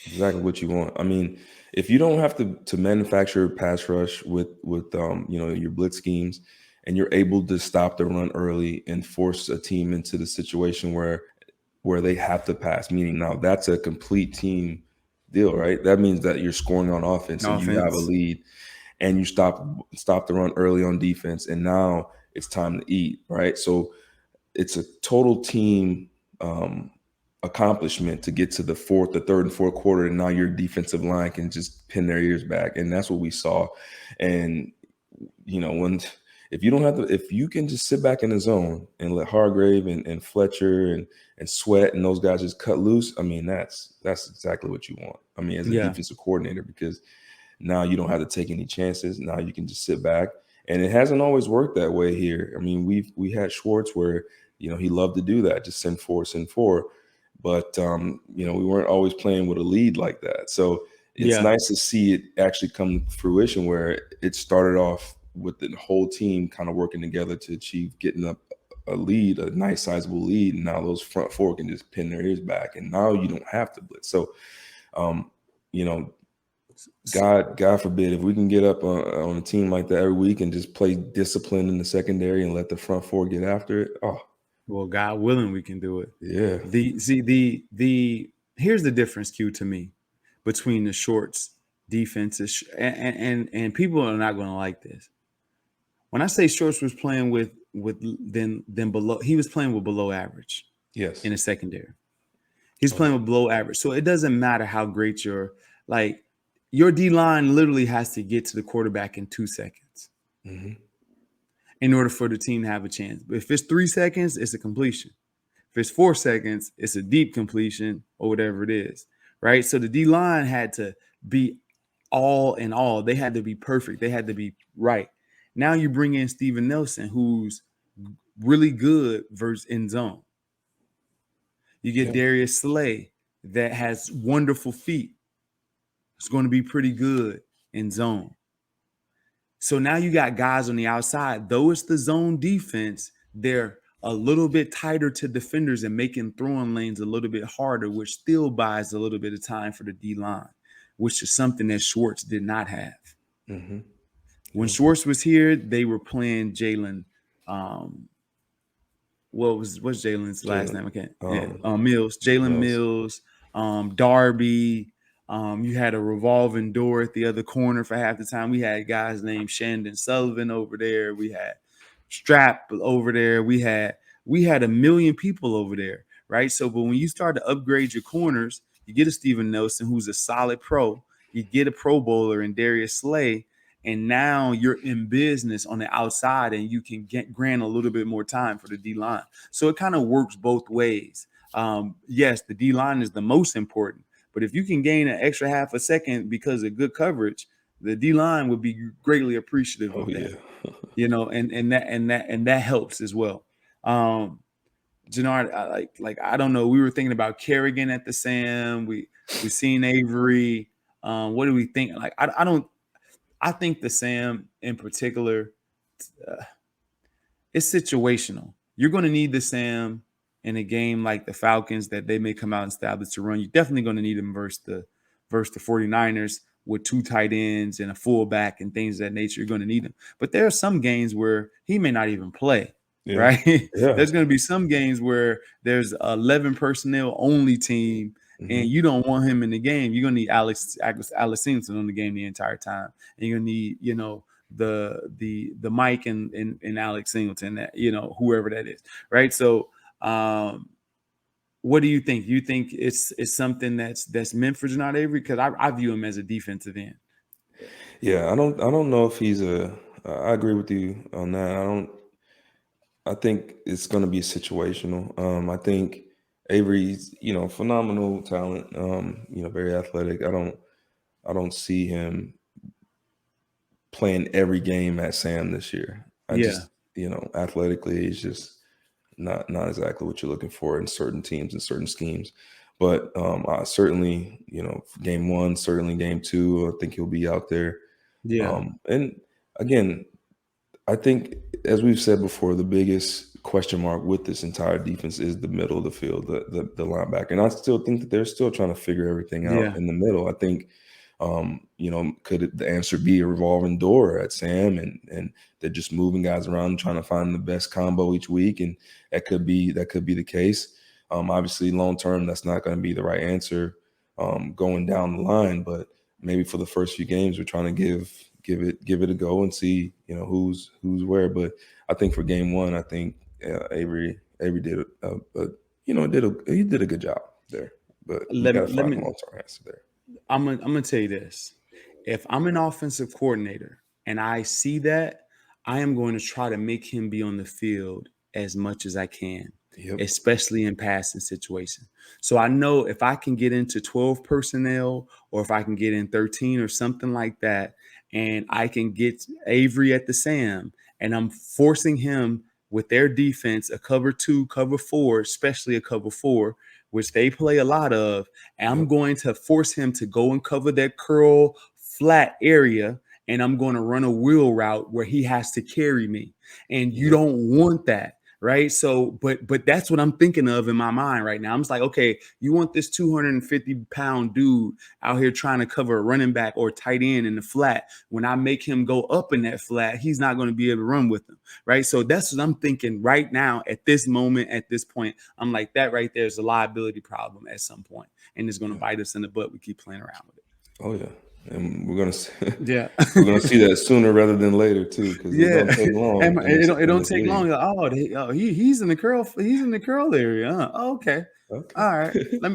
exactly what you want. I mean, if you don't have to manufacture pass rush with your blitz schemes, and you're able to stop the run early and force a team into the situation where they have to pass, meaning now that's a complete team deal, right? That means that you're scoring on offense and you have a offense. lead, and you stop the run early on defense, and now it's time to eat, right? So it's a total team accomplishment to get to the third and fourth quarter, and now your defensive line can just pin their ears back, and that's what we saw. And when if you don't have to, if you can just sit back in the zone and let Hargrave and Fletcher and Sweat and those guys just cut loose, I mean that's exactly what you want. I mean, as a Yeah, defensive coordinator, because now you don't have to take any chances. Now you can just sit back. And it hasn't always worked that way here. I mean, we had Schwartz where, he loved to do that, just send four. But we weren't always playing with a lead like that. So it's yeah, nice to see it actually come to fruition where it started off with the whole team kind of working together to achieve getting up a lead, a nice sizable lead. And now those front four can just pin their ears back. And now you don't have to blitz. So you know, God forbid, if we can get up on a team like that every week and just play discipline in the secondary and let the front four get after it. Oh, well, God willing, we can do it. yeah. The here's the difference, Q, to me, between the shorts defenses and people are not going to like this. When I say Shorts was playing with then below, he was playing with below average Yes. in the secondary. He's Oh, playing yeah. with below average, so it doesn't matter how great your D line literally has to get to the quarterback in 2 seconds Mm-hmm. in order for the team to have a chance. But if it's 3 seconds, it's a completion. If it's 4 seconds, it's a deep completion or whatever it is, right? So the D line had to be all in all. They had to be perfect. They had to be right. Now you bring in Steven Nelson, who's really good versus in zone. You get Yeah. Darius Slay that has wonderful feet. It's going to be pretty good in zone. So now you got guys on the outside. Though it's the zone defense, they're a little bit tighter to defenders and making throwing lanes a little bit harder, which still buys a little bit of time for the D line, which is something that Schwartz did not have. Mm-hmm. When Yeah. Schwartz was here, they were playing Jalen. What's Jalen's last Jalen. name? I can't. Um, Mills, Jalen Mills. Mills, Darby. You had a revolving door at the other corner for half the time. We had guys named Shandon Sullivan over there. We had Strap over there. We had a million people over there, right? So, but when you start to upgrade your corners, you get a Steven Nelson who's a solid pro. You get a Pro Bowler in Darius Slay, and now you're in business on the outside, and you can grant a little bit more time for the D line. So it kind of works both ways. Yes, the D line is the most important, but if you can gain an extra half a second because of good coverage, the D line would be greatly appreciative Oh of that. yeah. And that helps as well. Jannard, I don't know. We were thinking about Kerrigan at the Sam. We seen Avery. What do we think? I don't. I think the Sam in particular, uh, it's situational. You're going to need the Sam in a game like the Falcons that they may come out and establish to run. You're definitely going to need him versus the 49ers with 2 tight ends and a fullback and things of that nature. You're going to need him. But there are some games where he may not even play, Yeah. right? Yeah. There's going to be some games where there's 11 personnel only team Mm-hmm. and you don't want him in the game. You're going to need Alex Singleton on the game the entire time. And you're going to need, the Mike and Alex Singleton, that, whoever that is, right? So what do you think? You think it's something that's meant for Jannard Avery? Because I view him as a defensive end. Yeah. I don't know if he's I agree with you on that. I think it's going to be situational. I think Avery's, phenomenal talent. Very athletic. I don't see him playing every game at Sam this year. I Yeah, just, athletically, he's just not exactly what you're looking for in certain teams and certain schemes. But certainly, game one, certainly game two, I think he'll be out there. yeah, And again, I think, as we've said before, the biggest question mark with this entire defense is the middle of the field, the linebacker. And I still think that they're still trying to figure everything out yeah, in the middle. I think, could the answer be a revolving door at Sam, and they're just moving guys around and trying to find the best combo each week, and that could be the case. Obviously, long term, that's not going to be the right answer going down the line, but maybe for the first few games, we're trying to give it a go and see who's where. But I think for game one, I think Avery did he did a good job there. But we let got me to let find a me long term answer there. I'm gonna tell you this. If I'm an offensive coordinator and I see that, I am going to try to make him be on the field as much as I can, Yep. especially in passing situations. So I know if I can get into 12 personnel or if I can get in 13 or something like that, and I can get Avery at the Sam, and I'm forcing him with their defense, a cover two, cover four, especially a cover four, which they play a lot of. And I'm Yep. going to force him to go and cover that curl flat area. And I'm going to run a wheel route where he has to carry me. And you Yep. don't want that. Right. So, but that's what I'm thinking of in my mind right now. I'm just like, okay, you want this 250-pound dude out here trying to cover a running back or tight end in the flat. When I make him go up in that flat, he's not going to be able to run with them. Right. So that's what I'm thinking right now at this moment, at this point. I'm like, that right there is a liability problem at some point, and it's going to Yeah. bite us in the butt. We keep playing around with it. Oh yeah. And we're gonna see, Yeah. we're gonna see that sooner rather than later too, because it Yeah, don't take and long in it this don't, it in don't this take long. league. He's in the curl. He's in the curl area. Huh? Oh, okay, Okay. all right. Let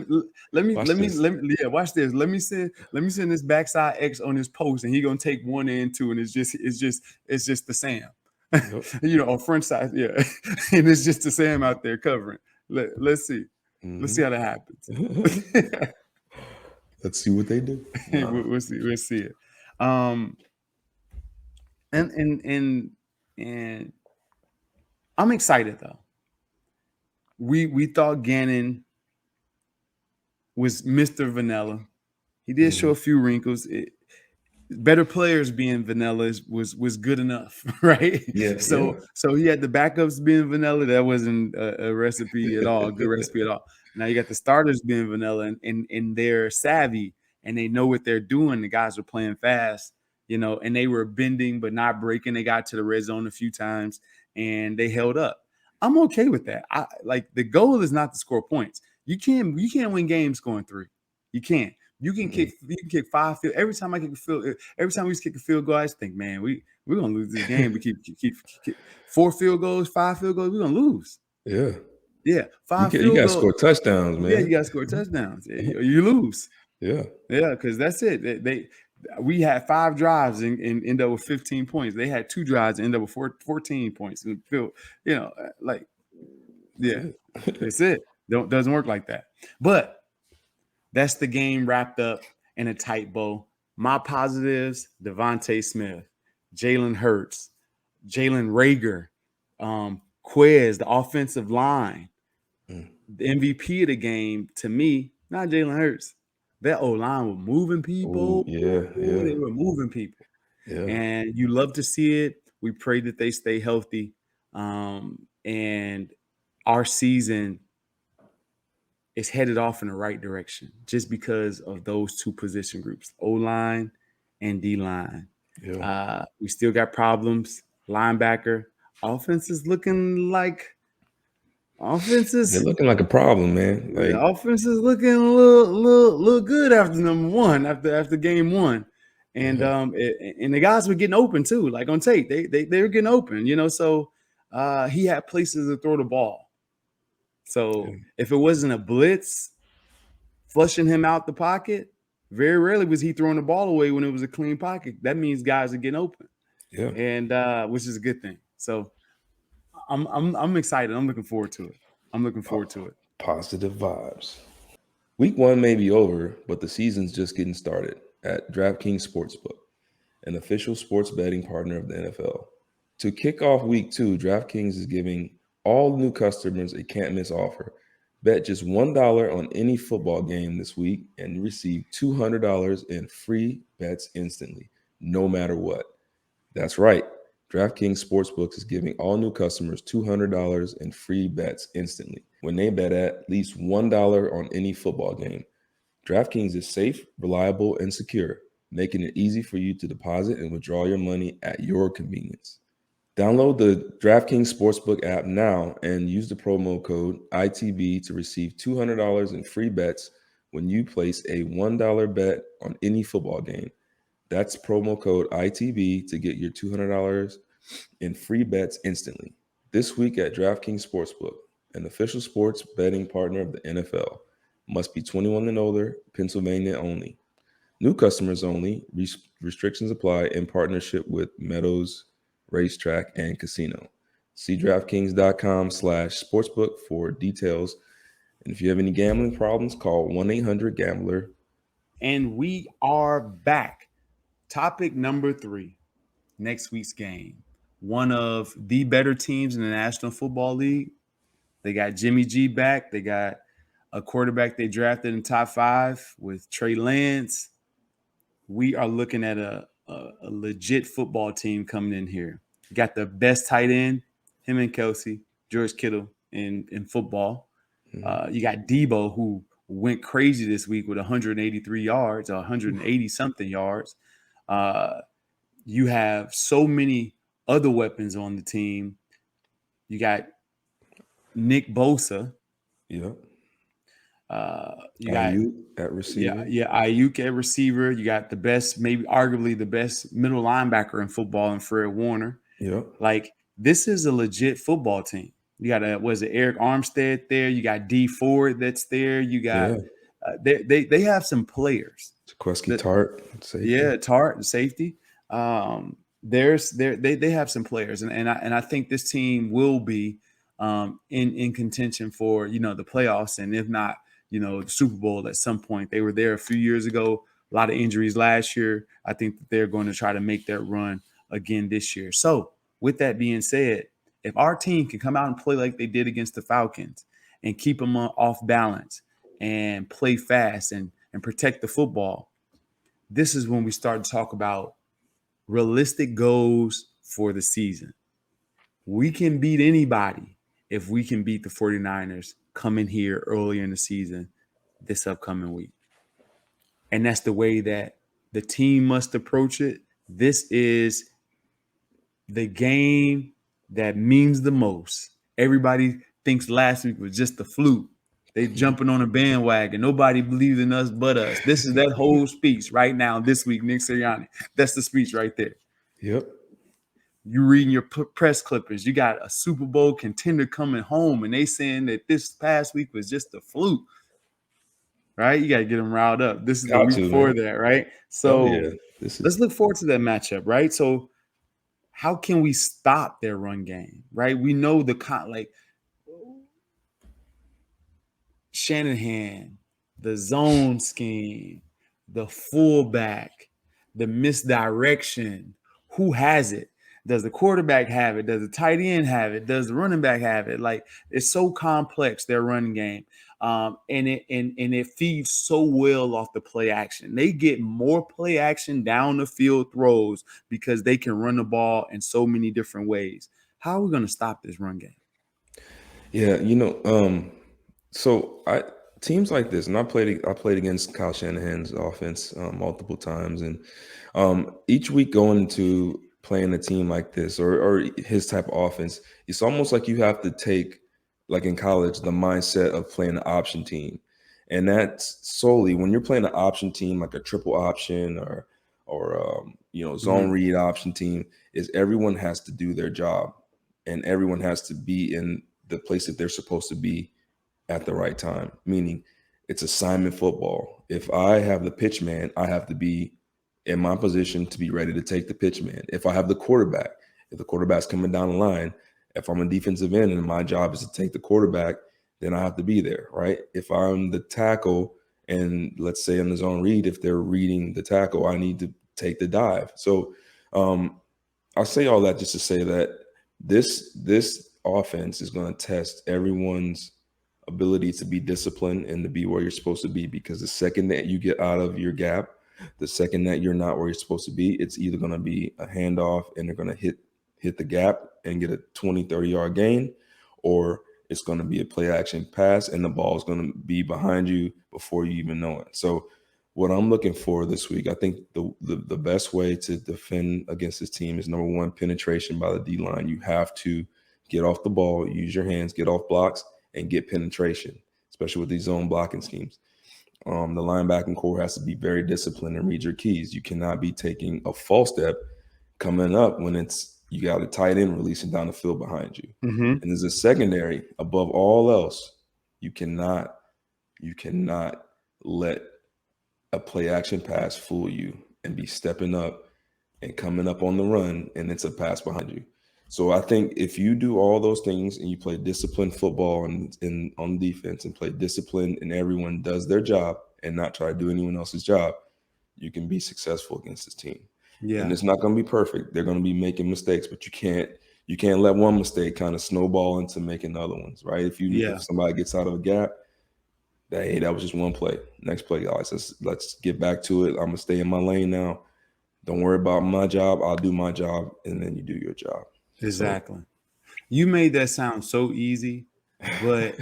me Watch this. yeah. Watch this. Let me send this backside X on his post, and he gonna take one and two, and it's just the Sam, Yep. on front side. Yeah, and it's just the Sam out there covering. Let's see. Let's see Hmm. how that happens. Let's see what they do. Nah. We'll see. We'll see it. Um, and I'm excited though. We thought Gannon was Mr. Vanilla. He did show Hmm. a few wrinkles. Better players being vanilla was good enough, right? Yeah. So Yeah. so he had the backups being vanilla. That wasn't a recipe at all, a good recipe at all. Now you got the starters being vanilla, and they're savvy and they know what they're doing. The guys were playing fast, and they were bending but not breaking. They got to the red zone a few times and they held up. I'm okay with that. I like the goal is not to score points. You can't win games scoring three. You can't. You can kick five field every time I kick a field. Every time we kick a field goal, I just think, man, we're gonna lose this game. We keep four field goals, five field goals, we're gonna lose. Yeah. Yeah, You five can, you field gotta goals. score touchdowns, Yeah, you man. gotta score touchdowns. Yeah, you lose. Yeah. Yeah, because that's it. We had five drives and end up with 15 points. They had two drives and end up with 14 points in the field. Like, That's yeah, it. that's it. Doesn't work like that. But that's the game wrapped up in a tight bow. My positives: DeVonta Smith, Jalen Hurts, Jalen Rager, Quez, the offensive line. Mm. The MVP of the game to me, not Jalen Hurts. That O line was moving Oh people. yeah, yeah, They were moving people, yeah, and you love to see it. We pray that they stay healthy, and our season is headed off in the right direction just because of those two position groups, O line and D line. yeah. We still got problems. Linebacker, offense is looking like They're offenses. looking like a problem, man. The Like, offense is looking a little good after number one, after game one, and yeah, and the guys were getting open too, like on tape. They were getting open, So he had places to throw the ball. yeah, So if it wasn't a blitz flushing him out the pocket, very rarely was he throwing the ball away when it was a clean pocket. That means guys are getting open. Yeah. and which is a good thing. So I'm excited. I'm looking forward to it. I'm looking forward to Po- it. Positive vibes. Week one may be over, but the season's just getting started at DraftKings Sportsbook, an official sports betting partner of the NFL. To kick off week two, DraftKings is giving all new customers a can't miss offer. Bet just $1 on any football game this week and receive $200 in free bets instantly, no matter what. That's right. DraftKings Sportsbooks is giving all new customers $200 in free bets instantly when they bet at least $1 on any football game. DraftKings is safe, reliable, and secure, making it easy for you to deposit and withdraw your money at your convenience. Download the DraftKings Sportsbook app now and use the promo code ITB to receive $200 in free bets when you place a $1 bet on any football game. That's promo code ITB to get your $200 in free bets instantly. This week at DraftKings Sportsbook, an official sports betting partner of the NFL. Must be 21 and older, Pennsylvania only. New customers only. Restrictions apply in partnership with Meadows Racetrack and Casino. See DraftKings.com/sportsbook for details. And if you have any gambling problems, call 1-800-GAMBLER. And we are back. Topic number 3. Next week's game. One of the better teams in the National Football League. They got Jimmy G back. They got a quarterback they drafted in top 5 with Trey Lance. We are looking at a legit football team coming in here. You got the best tight end, him and Kelsey, George Kittle in football. You got Debo, who went crazy this week with 183 yards, 180 something yards. You have so many other weapons on the team. You got Nick Bosa. Yep. You got IU at receiver. Ayuk at receiver. You got the best, maybe arguably the best middle linebacker in football in Fred Warner. Yep. Like, this is a legit football team. You got was it Eric Armstead there? You got D Ford that's there. You got Yeah. they have some players. Jaqueski That Tart, safety. Yeah, Tart safety. They have some players, and I think this team will be in contention for the playoffs, and if not the Super Bowl at some point. They were there a few years ago. A lot of injuries last year. I think that they're going to try to make that run again this year. So with that being said, if our team can come out and play like they did against the Falcons and keep them off balance and play fast and protect the football, this is when we start to talk about realistic goals for the season. We can beat anybody if we can beat the 49ers coming here earlier in the season this upcoming week. And that's the way that the team must approach it. This is the game that means the most. Everybody thinks last week was just a fluke. They jumping on a bandwagon. Nobody believed in us but us. This is that whole speech right now this week, Nick Sirianni. That's the speech right there. Yep. You reading your press clippings. You got a Super Bowl contender coming home, and they saying that this past week was just a fluke, right? You got to get them riled up. This is the Got week to, for man. that, right? Oh So yeah. This let's is look forward to that matchup, right? So how can we stop their run game, right? We know like Shanahan, the zone scheme, the fullback, the misdirection. Who has it? Does the quarterback have it? Does the tight end have it? Does the running back have it? Like, it's so complex, their running game, and it feeds so well off the play action. They get more play action down the field throws because they can run the ball in so many different ways. How are we going to stop this run game? yeah. So I teams like this, and I played against Kyle Shanahan's offense multiple times, and each week going into playing a team like this or his type of offense, it's almost like you have to take, like in college, the mindset of playing an option team, and that's solely when you're playing an option team like a triple option or zone Mhm. read option team, is everyone has to do their job and everyone has to be in the place that they're supposed to be at the right time, meaning it's assignment football. If I have the pitch man, I have to be in my position to be ready to take the pitch man. If I have the quarterback, if the quarterback's coming down the line, if I'm a defensive end and my job is to take the quarterback, then I have to be there, right? If I'm the tackle and let's say in the zone read, if they're reading the tackle, I need to take the dive. So I'll say all that just to say that this offense is going to test everyone's ability to be disciplined and to be where you're supposed to be, because the second that you get out of your gap, the second that you're not where you're supposed to be, it's either going to be a handoff and they're going to hit the gap and get a 20, 30-yard gain, or it's going to be a play action pass and the ball is going to be behind you before you even know it. So what I'm looking for this week, I think the best way to defend against this team is, number one, penetration by the D-line. You have to get off the ball, use your hands, get off blocks, and get penetration, especially with these zone blocking schemes. The linebacking core has to be very disciplined and read your keys. You cannot be taking a false step coming up when you got a tight end releasing down the field behind you. Mm-hmm. And as a secondary, above all else, you cannot let a play action pass fool you and be stepping up and coming up on the run and it's a pass behind you. So I think if you do all those things and you play disciplined football and on defense and play disciplined and everyone does their job and not try to do anyone else's job, you can be successful against this team. Yeah. And it's not going to be perfect. They're going to be making mistakes, but you can't let one mistake kind of snowball into making other ones, right? If somebody gets out of a gap, that was just one play. Next play, guys, let's get back to it. I'm going to stay in my lane now. Don't worry about my job. I'll do my job, and then you do your job. Exactly. You made that sound so easy, but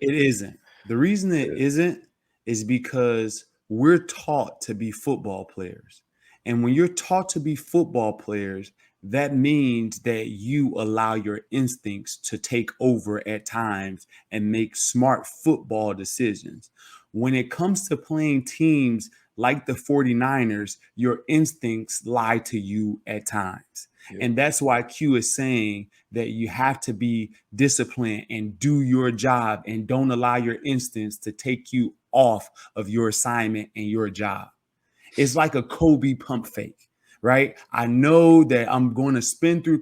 it isn't. The reason it isn't is because we're taught to be football players. And when you're taught to be football players, that means that you allow your instincts to take over at times and make smart football decisions. When it comes to playing teams like the 49ers, your instincts lie to you at times. Yeah. And that's why Q is saying that you have to be disciplined and do your job and don't allow your instincts to take you off of your assignment and your job. It's like a Kobe pump fake, right? I know that Kobe's going to spin through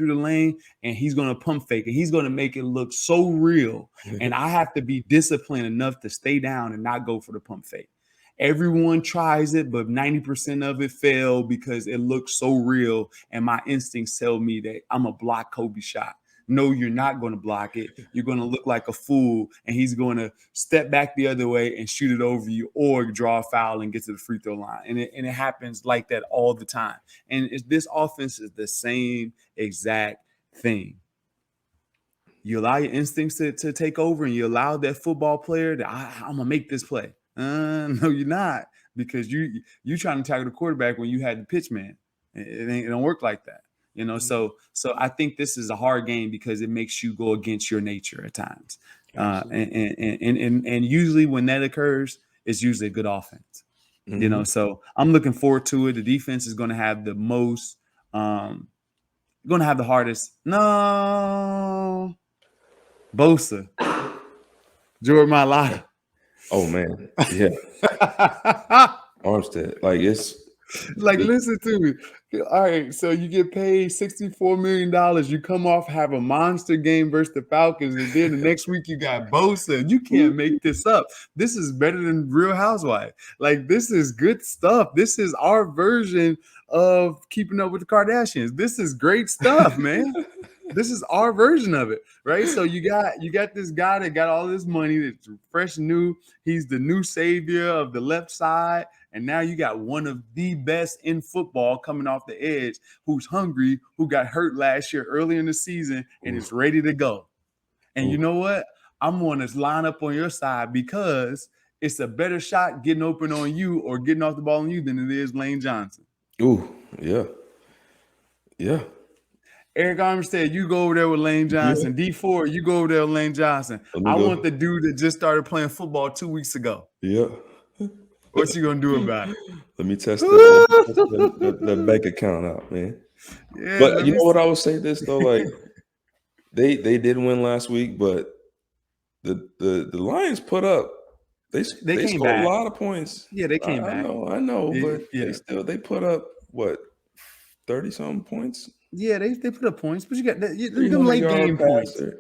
the lane and he's going to pump fake and he's going to make it look so real. And I have to be disciplined enough to stay down and not go for the pump fake. Everyone tries it, but 90% of it fail because it looks so real. And my instincts tell me that I'm a block Kobe shot. No, you're not going to block it. You're going to look like a fool, and he's going to step back the other way and shoot it over you or draw a foul and get to the free throw line. And it happens like that all the time. And this offense is the same exact thing. You allow your instincts to take over, and you allow that football player that I'm going to make this play. No, you're not, because you trying to tackle the quarterback when you had the pitch man. It don't work like that. So I think this is a hard game because it makes you go against your nature at times. And usually when that occurs, it's usually a good offense. Mm-hmm. So I'm looking forward to it. The defense is going to have the most, going to have the hardest. No, Bosa, Jordan Mailata. Oh man, yeah. Armstead, listen to me. All right, so you get paid $64 million. You come off, have a monster game versus the Falcons, and then the next week you got Bosa. You can't make this up. This is better than Real Housewives. This is good stuff. This is our version of Keeping Up with the Kardashians. This is great stuff, man. This is our version of it, right? So you got this guy that got all this money that's fresh and new. He's the new savior of the left side. And now you got one of the best in football coming off the edge, who's hungry, who got hurt last year early in the season and is ready to go. And you know what? I'm going to line up on your side because it's a better shot getting open on you or getting off the ball on you than it is Lane Johnson. Ooh, yeah. Yeah. Eric Armstead, you go over there with Lane Johnson. Yeah. D4, you go over there with Lane Johnson. I want the dude that just started playing football 2 weeks ago. Yeah. What's he gonna do about it? Let me test the bank account out, man. Yeah, but you know what I would say this though, they did win last week, but the Lions put up They they came scored a back. lot of points. Yeah, they came back. I know, but Yeah, they put up what 30 something points, yeah, they put up points, but you got them 300 late yard game points. passer,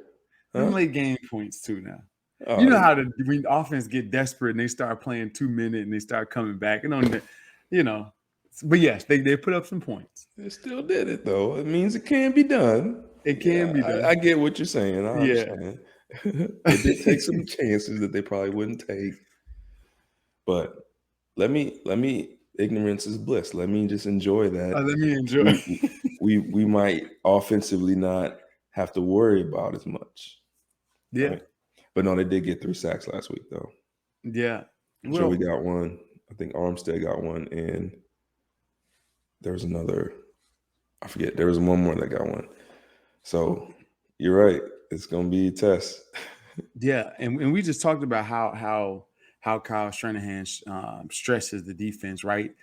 Them huh? late game points too now. You Oh, know how when offense get desperate and they start playing 2 minute and they start coming back and on the, you know. But yes, they put up some points. they still did it though. It means it can be done. It Yeah, can be I done. get what you're saying. I Yeah. understand. They did take some chances that they probably wouldn't take, but let me ignorance is bliss. Let me just enjoy that. Let me enjoy. We we might offensively not have to worry about as much, Yeah. right? But no, they did get 3 sacks last week though. Yeah. Joey Well, got one. I think Armstead got one, and there was another. I forget. There was one more that got one. So you're right. It's gonna be a test. yeah, and we just talked about how Kyle Shanahan stresses the defense, right?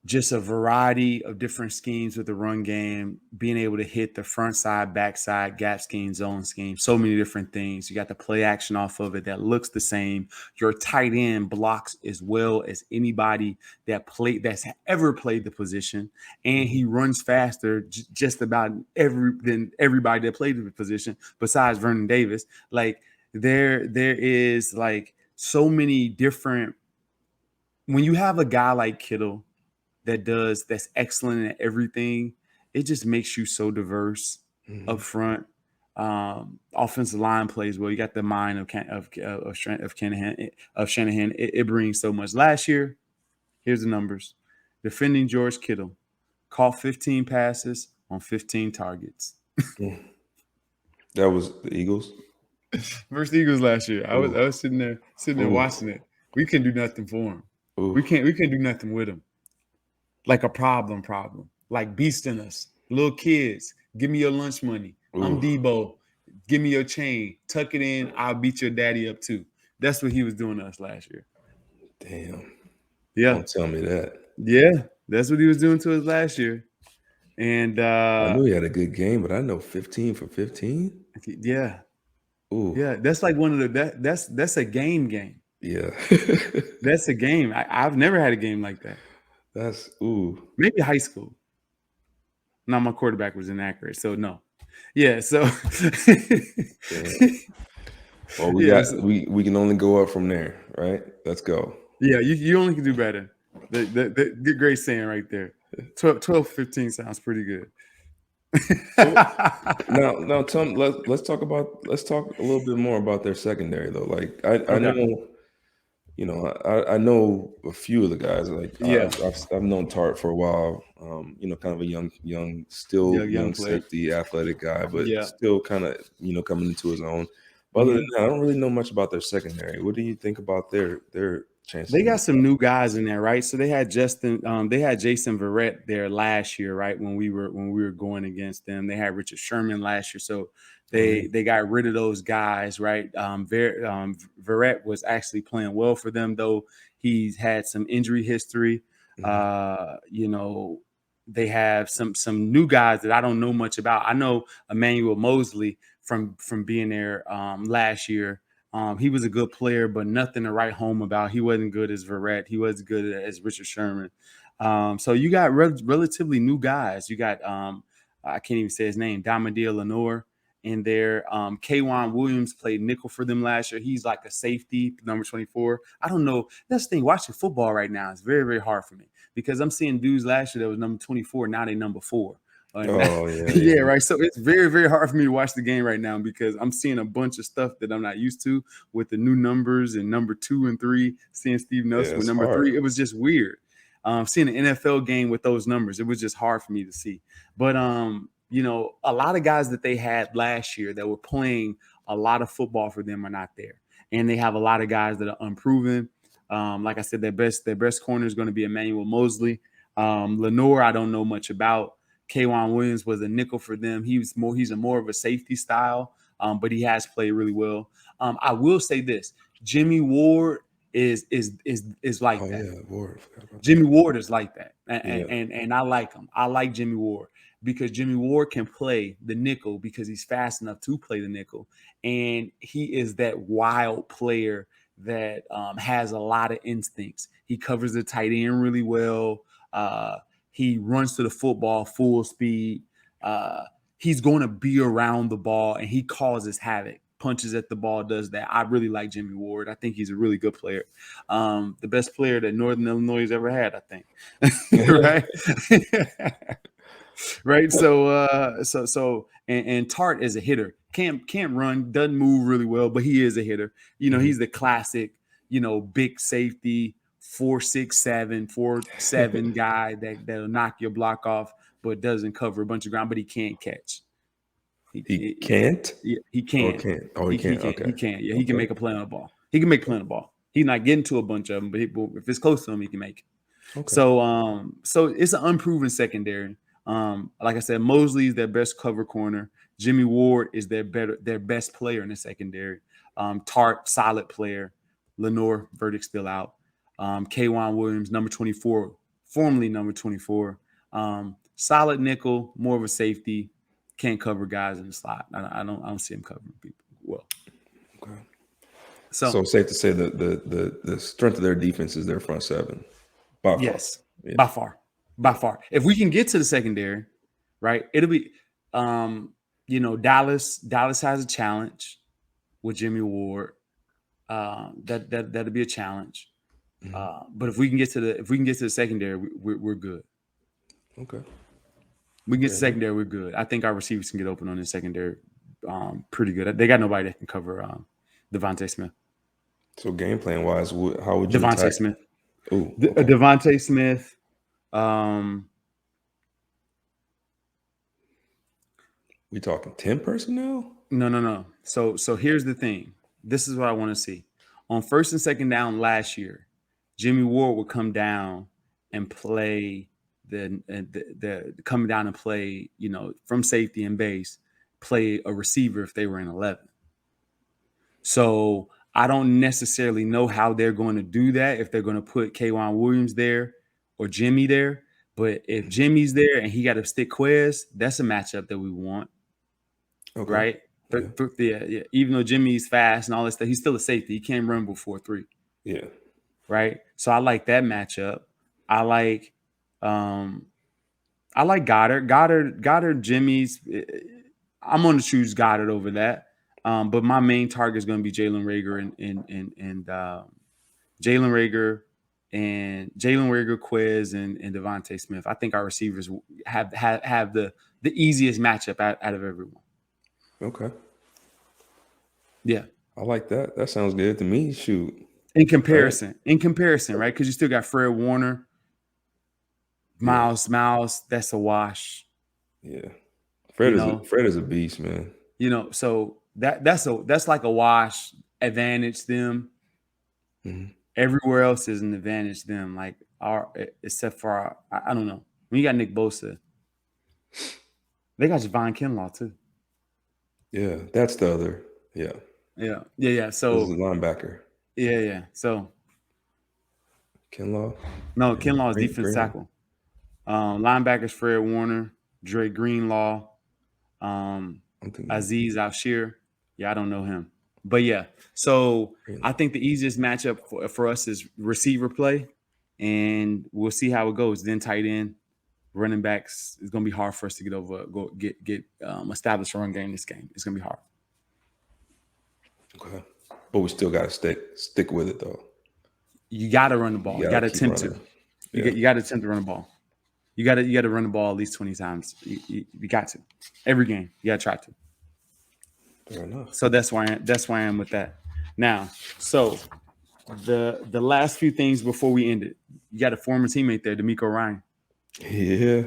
Just a variety of different schemes with the run game, being able to hit the front side, backside, gap scheme, zone scheme, so many different things. You got the play action off of it that looks the same. Your tight end blocks as well as anybody that's ever played the position, and he Mhm. runs faster just about than everybody that played the position besides Vernon Davis. Like there is like so many different when you have a guy like Kittle that's excellent at everything. It just makes you so diverse up Mhm. front. Offensive line plays well. You got the mind of Shanahan. It brings so much. Last year, here's the numbers: defending George Kittle, caught 15 passes on 15 targets. Mm. That was the Eagles. Versus Eagles last year. Ooh, I was sitting there ooh, watching it. We couldn't do nothing for him. ooh, We can't do nothing with him. Like a problem, like beasting us. Little kids, give me your lunch money. I'm ooh. Debo. Give me your chain. Tuck it in. I'll beat your daddy up too. That's what he was doing to us last year. Damn. Yeah. Don't tell me that. Yeah. That's what he was doing to us last year. And I knew he had a good game, but I know 15 for 15. yeah. Ooh, Yeah. That's like one of that's a game. yeah. That's a game. I've never had a game like that. That's ooh. Maybe high school. No, my quarterback was inaccurate. So no. Yeah. So Damn. Well, yeah. So, we can only go up from there, right? Let's go. yeah, you only can do better. The good great saying right there. 12, 15 sounds pretty good. So now tell me, let's talk a little bit more about their secondary though. Like I Okay. know, you know, I know a few of the guys. Like Yeah. I've known Tart for a while. You know, kind of a still Young young player. safety, athletic guy, but Yeah. still kind of coming into his own. But other than Hmm. that, I don't really know much about their secondary. What do you think about their chances They in got the some new guys in there, right? So they had Jason Verrett there last year, right? When we were going against them. They had Richard Sherman last year. So Oh yeah. they got rid of those guys, right? Verrett was actually playing well for them, though he's had some injury history. Mhm. You know, they have some new guys that I don't know much about. I know Emmanuel Mosley from being there last year. He was a good player, but nothing to write home about. He wasn't good as Verrett. He wasn't good as Richard Sherman. So you got relatively new guys. You got I can't even say his name, Damadia Lenore in there. Kwan Williams played nickel for them last year. He's like a safety, number 24. I don't know. That's the thing. Watching football right now is very, very hard for me because I'm seeing dudes last year that was number 24. Now they number 4. And Oh yeah, yeah, yeah, right. So it's very, very hard for me to watch the game right now because I'm seeing a bunch of stuff that I'm not used to with the new numbers and number 2 and 3. Seeing Steve yeah. Nelson with It's number hard. 3, it was just weird. Seeing an NFL game with those numbers, it was just hard for me to see. But you know, a lot of guys that they had last year that were playing a lot of football for them are not there, and they have a lot of guys that are unproven. Like I said, their best corner is going to be Emmanuel Mosley. Lenore, I don't know much about. Kwan Williams was a nickel for them. He's a more of a safety style, but he has played really well. I will say this: Jimmy Ward is Oh like that. yeah, Ward. I forgot about that. Jimmy Ward is like that, Yeah. and I like him. I like Jimmy Ward. because Jimmy Ward can play the nickel because he's fast enough to play the nickel. And he is that wild player that has a lot of instincts. He covers the tight end really well. He runs to the football full speed. He's going to be around the ball, and he causes havoc. Punches at the ball, does that. I really like Jimmy Ward. I think he's a really good player. The best player that Northern Illinois has ever had, I think. Right? Right. So and Tart is a hitter. Can't run, doesn't move really well, but he is a hitter. He's the classic, big safety, 4'6", 4'7" guy that'll knock your block off, but doesn't cover a bunch of ground, but he can't catch. He can't? Yeah, he can. Oh, he can't. Okay. He can. Yeah, he can make a play on the ball. He can make a play on the ball. He's not getting to a bunch of them, but if it's close to him, he can make it. Okay. So it's an unproven secondary. Like I said, Mosley's their best cover corner. Jimmy Ward is their best player in the secondary. Tart, solid player. Lenore, verdict still out. K'Wan Williams, number 24, formerly number 24. Solid nickel, more of a safety. Can't cover guys in the slot. I don't see him covering people well. Okay. So safe to say that the strength of their defense is their front seven. By far. Yes, yeah. By far. If we can get to the secondary, right, it'll be Dallas has a challenge with Jimmy Ward. That'll be a challenge. Mm-hmm. But if we can get to the secondary, we're good. Okay. We can get to secondary, we're good. I think our receivers can get open on the secondary pretty good. They got nobody that can cover DeVonta Smith. So game plan wise, how would you DeVonta Smith? Ooh, okay. DeVonta Smith. We talking 10 personnel? No. So here's the thing. This is what I want to see. On first and second down last year, Jimmy Ward would come down and play coming down and play, from safety and base, play a receiver if they were in 11. So I don't necessarily know how they're going to do that, if they're going to put K'Wan Williams there or Jimmy there. But if Jimmy's there and he got to stick Quez, that's a matchup that we want. Okay. Right? Yeah. Even though Jimmy's fast and all that stuff, he's still a safety. He can't run before 3. Yeah. Right? So I like that matchup. I like Goddard. Goddard, Jimmy's. I'm going to choose Goddard over that. But my main target is going to be Jalen Reagor and Jalen Reagor, Quez, and DeVonta Smith. I think our receivers have the easiest matchup out of everyone. Okay. Yeah. I like that. That sounds good to me. Shoot. In comparison, right? Because you still got Fred Warner. Miles, that's a wash. Yeah, Fred is a beast, man. So that's like a wash. Advantage them. Mm-hmm. Everywhere else is an advantage them. Like except for I don't know. When you got Nick Bosa, they got Javon Kinlaw too. Yeah, that's the other. Yeah. So this is a linebacker. Yeah. So Kinlaw. No, Kinlaw is defensive tackle. Linebackers Fred Warner, Dre Greenlaw, Aziz Al-Shir. Yeah, I don't know him. But yeah, so I think the easiest matchup for us is receiver play, and we'll see how it goes. Then tight end, running backs, it's going to be hard for us to get establish a run game this game. It's going to be hard. Okay. But we still got to stick with it, though. You got to run the ball. You got to attempt to. You got to attempt to run the ball. You got to run the ball at least 20 times. You got to. Every game, you got to try to. Fair enough. So that's why I am with that. Now, so the last few things before we end it, you got a former teammate there, DeMeco Ryan. Yeah,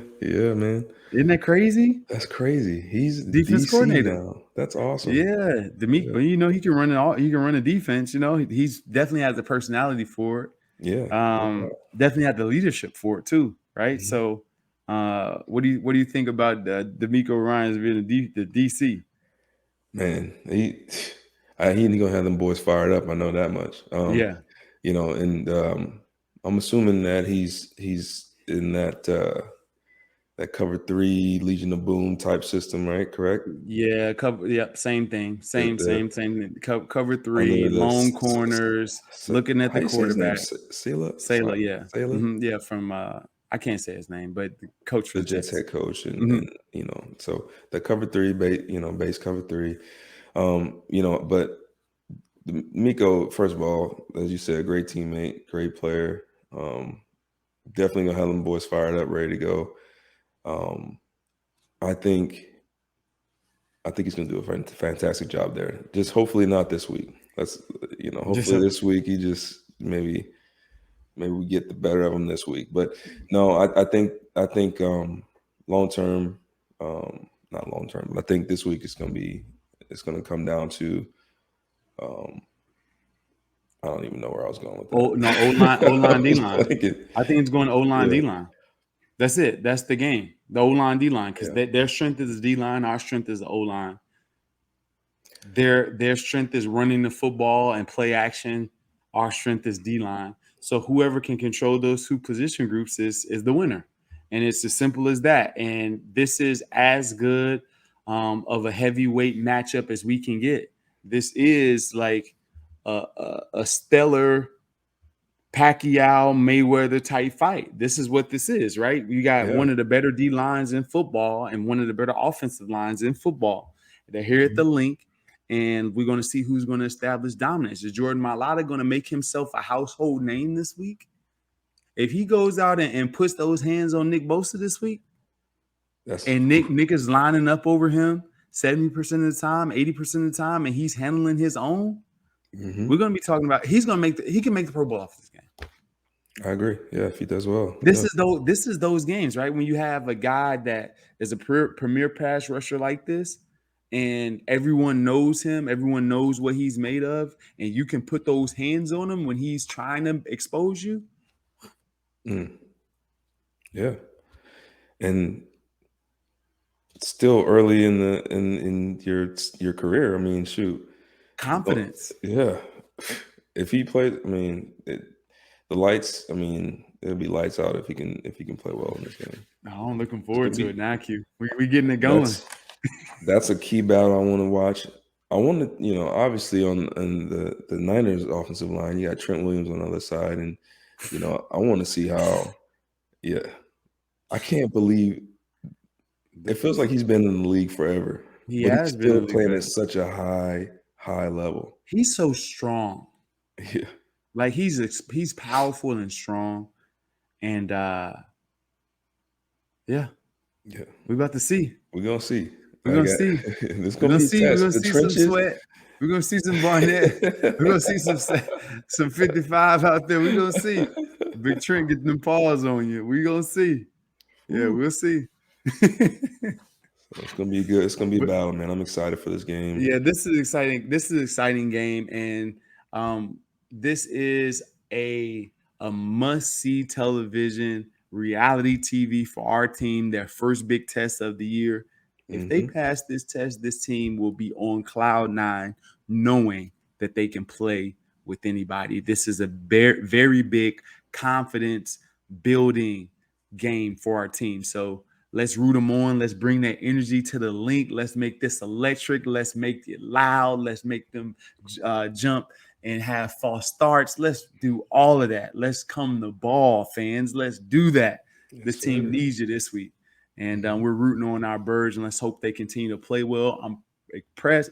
man. Isn't that crazy? That's crazy. He's defense coordinator now. That's awesome. Yeah, DeMeco. He can run it all. He can run a defense. He's definitely has the personality for it. Yeah. Definitely had the leadership for it too. Right. Mm-hmm. So, what do you think about DeMeco Ryan's being the DC? Man, he ain't gonna have them boys fired up. I know that much. And I'm assuming that he's in that that cover 3 Legion of Boom type system, right? Correct. Yeah, cover. Yep, same thing. Same, The same, same. Cover under three, the lone corners, looking at how the you say his name? quarterback. Sela, Sailor, yeah, Sela, yeah. From I can't say his name, but the coach for the the Jets Jets. head coach, Hmm. and so the cover 3 base, base cover 3. But Miko, first of all, as you said, great teammate, great player. Definitely gonna have them boys fired up, ready to go. Um, I think he's gonna do a fantastic job there. Just hopefully not this week. That's Just hopefully this week he just maybe we get the better of him this week. But no, I think long term, not long term, but I think this week it's gonna come down to I don't even know where I was going with no, O line, that. D I was line. blanking. I think it's going O line, Yeah, D line. That's it. That's the game. The O line, D line, because yeah, their strength is the D line. Our strength is the O line. Their strength is running the football and play action. Our strength is D line. So whoever can control those two position groups is the winner, and it's as simple as that. And this is as good of a heavyweight matchup as we can get. This is like a stellar Pacquiao Mayweather type fight. This is what this is, right? You got yeah. one of the better D lines in football and one of the better offensive lines in football. They're here at the Mhm. link, and we're going to see who's going to establish dominance. Is Jordan Mailata going to make himself a household name this week? If he goes out and puts those hands on Nick Bosa this week, That's and Nick is lining up over him 70% of the time, 80% of the time, and he's handling his own, we're mhm. going to be talking about he can make the Pro Bowl off this game. I agree. Yeah, if he does well. This Yeah. is those games, right? When you have a guy that is a premier pass rusher like this, and everyone knows him, everyone knows what he's made of, and you can put those hands on him when he's trying to expose you. Mm. Yeah. And still early in your career. I mean, shoot. Confidence. Yeah. If he plays, I mean, the lights. I mean, it'll be lights out if he can play well in this game. Oh, I'm looking It's forward gonna to it be now, Q. We getting it going. that's a key battle I want to watch. I want to, obviously on the Niners offensive line, you got Trent Williams on the other side, and I want to see how. Yeah, I can't believe it feels like he's been in the league forever, He but he's has been still in the league playing at forever. such a high level. He's so strong. Yeah, Like he's powerful and strong. And yeah, yeah. we're about to see. We're gonna see. We're I gonna got see. It's We're gonna gonna be a see. We're test. gonna The see some trenches. sweat. We're gonna see some Barnett. We're gonna see some 55 out there. We're gonna see. Big Trent getting them paws on you. We're gonna see. Yeah, Woo. we'll see. So it's gonna be good. It's gonna be a But battle, man. I'm excited for this game. yeah, this is exciting. This is an exciting game, and this is a must-see television reality TV for our team. Their first big test of the year. If they Hmm. pass this test, this team will be on cloud nine, knowing that they can play with anybody. This is a very, very big confidence building game for our team. So let's root them on. Let's bring that energy to the link. Let's make this electric. Let's make it loud. Let's make them jump and have false starts. Let's do all of that. Let's come the ball, fans. Let's do that. Yes, This team sir. needs you this week. And Mhm. we're rooting on our birds, and let's hope they continue to play well. I'm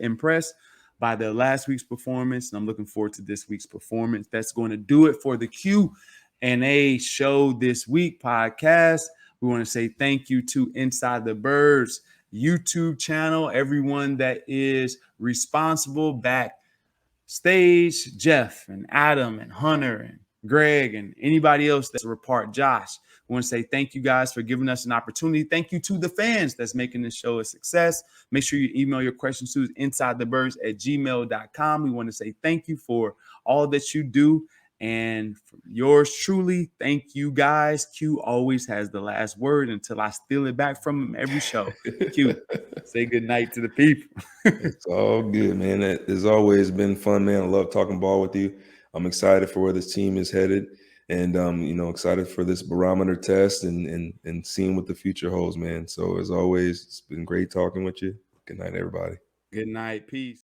impressed by their last week's performance, and I'm looking forward to this week's performance. That's going to do it for the Q&A show this week podcast. We want to say thank you to Inside the Birds YouTube channel, everyone that is responsible backstage, Jeff and Adam and Hunter and Greg and anybody else that's a part, Josh. We want to say thank you guys for giving us an opportunity. Thank you to the fans that's making this show a success. Make sure you email your questions to insidethebirds@gmail.com. We want to say thank you for all that you do. And from yours truly, thank you guys. Q always has the last word until I steal it back from him every show. Q, say good night to the people. It's all good, man. It's always been fun, man. I love talking ball with you. I'm excited for where this team is headed. And excited for this barometer test and seeing what the future holds, man. So as always, it's been great talking with you. Good night, everybody. Good night. Peace.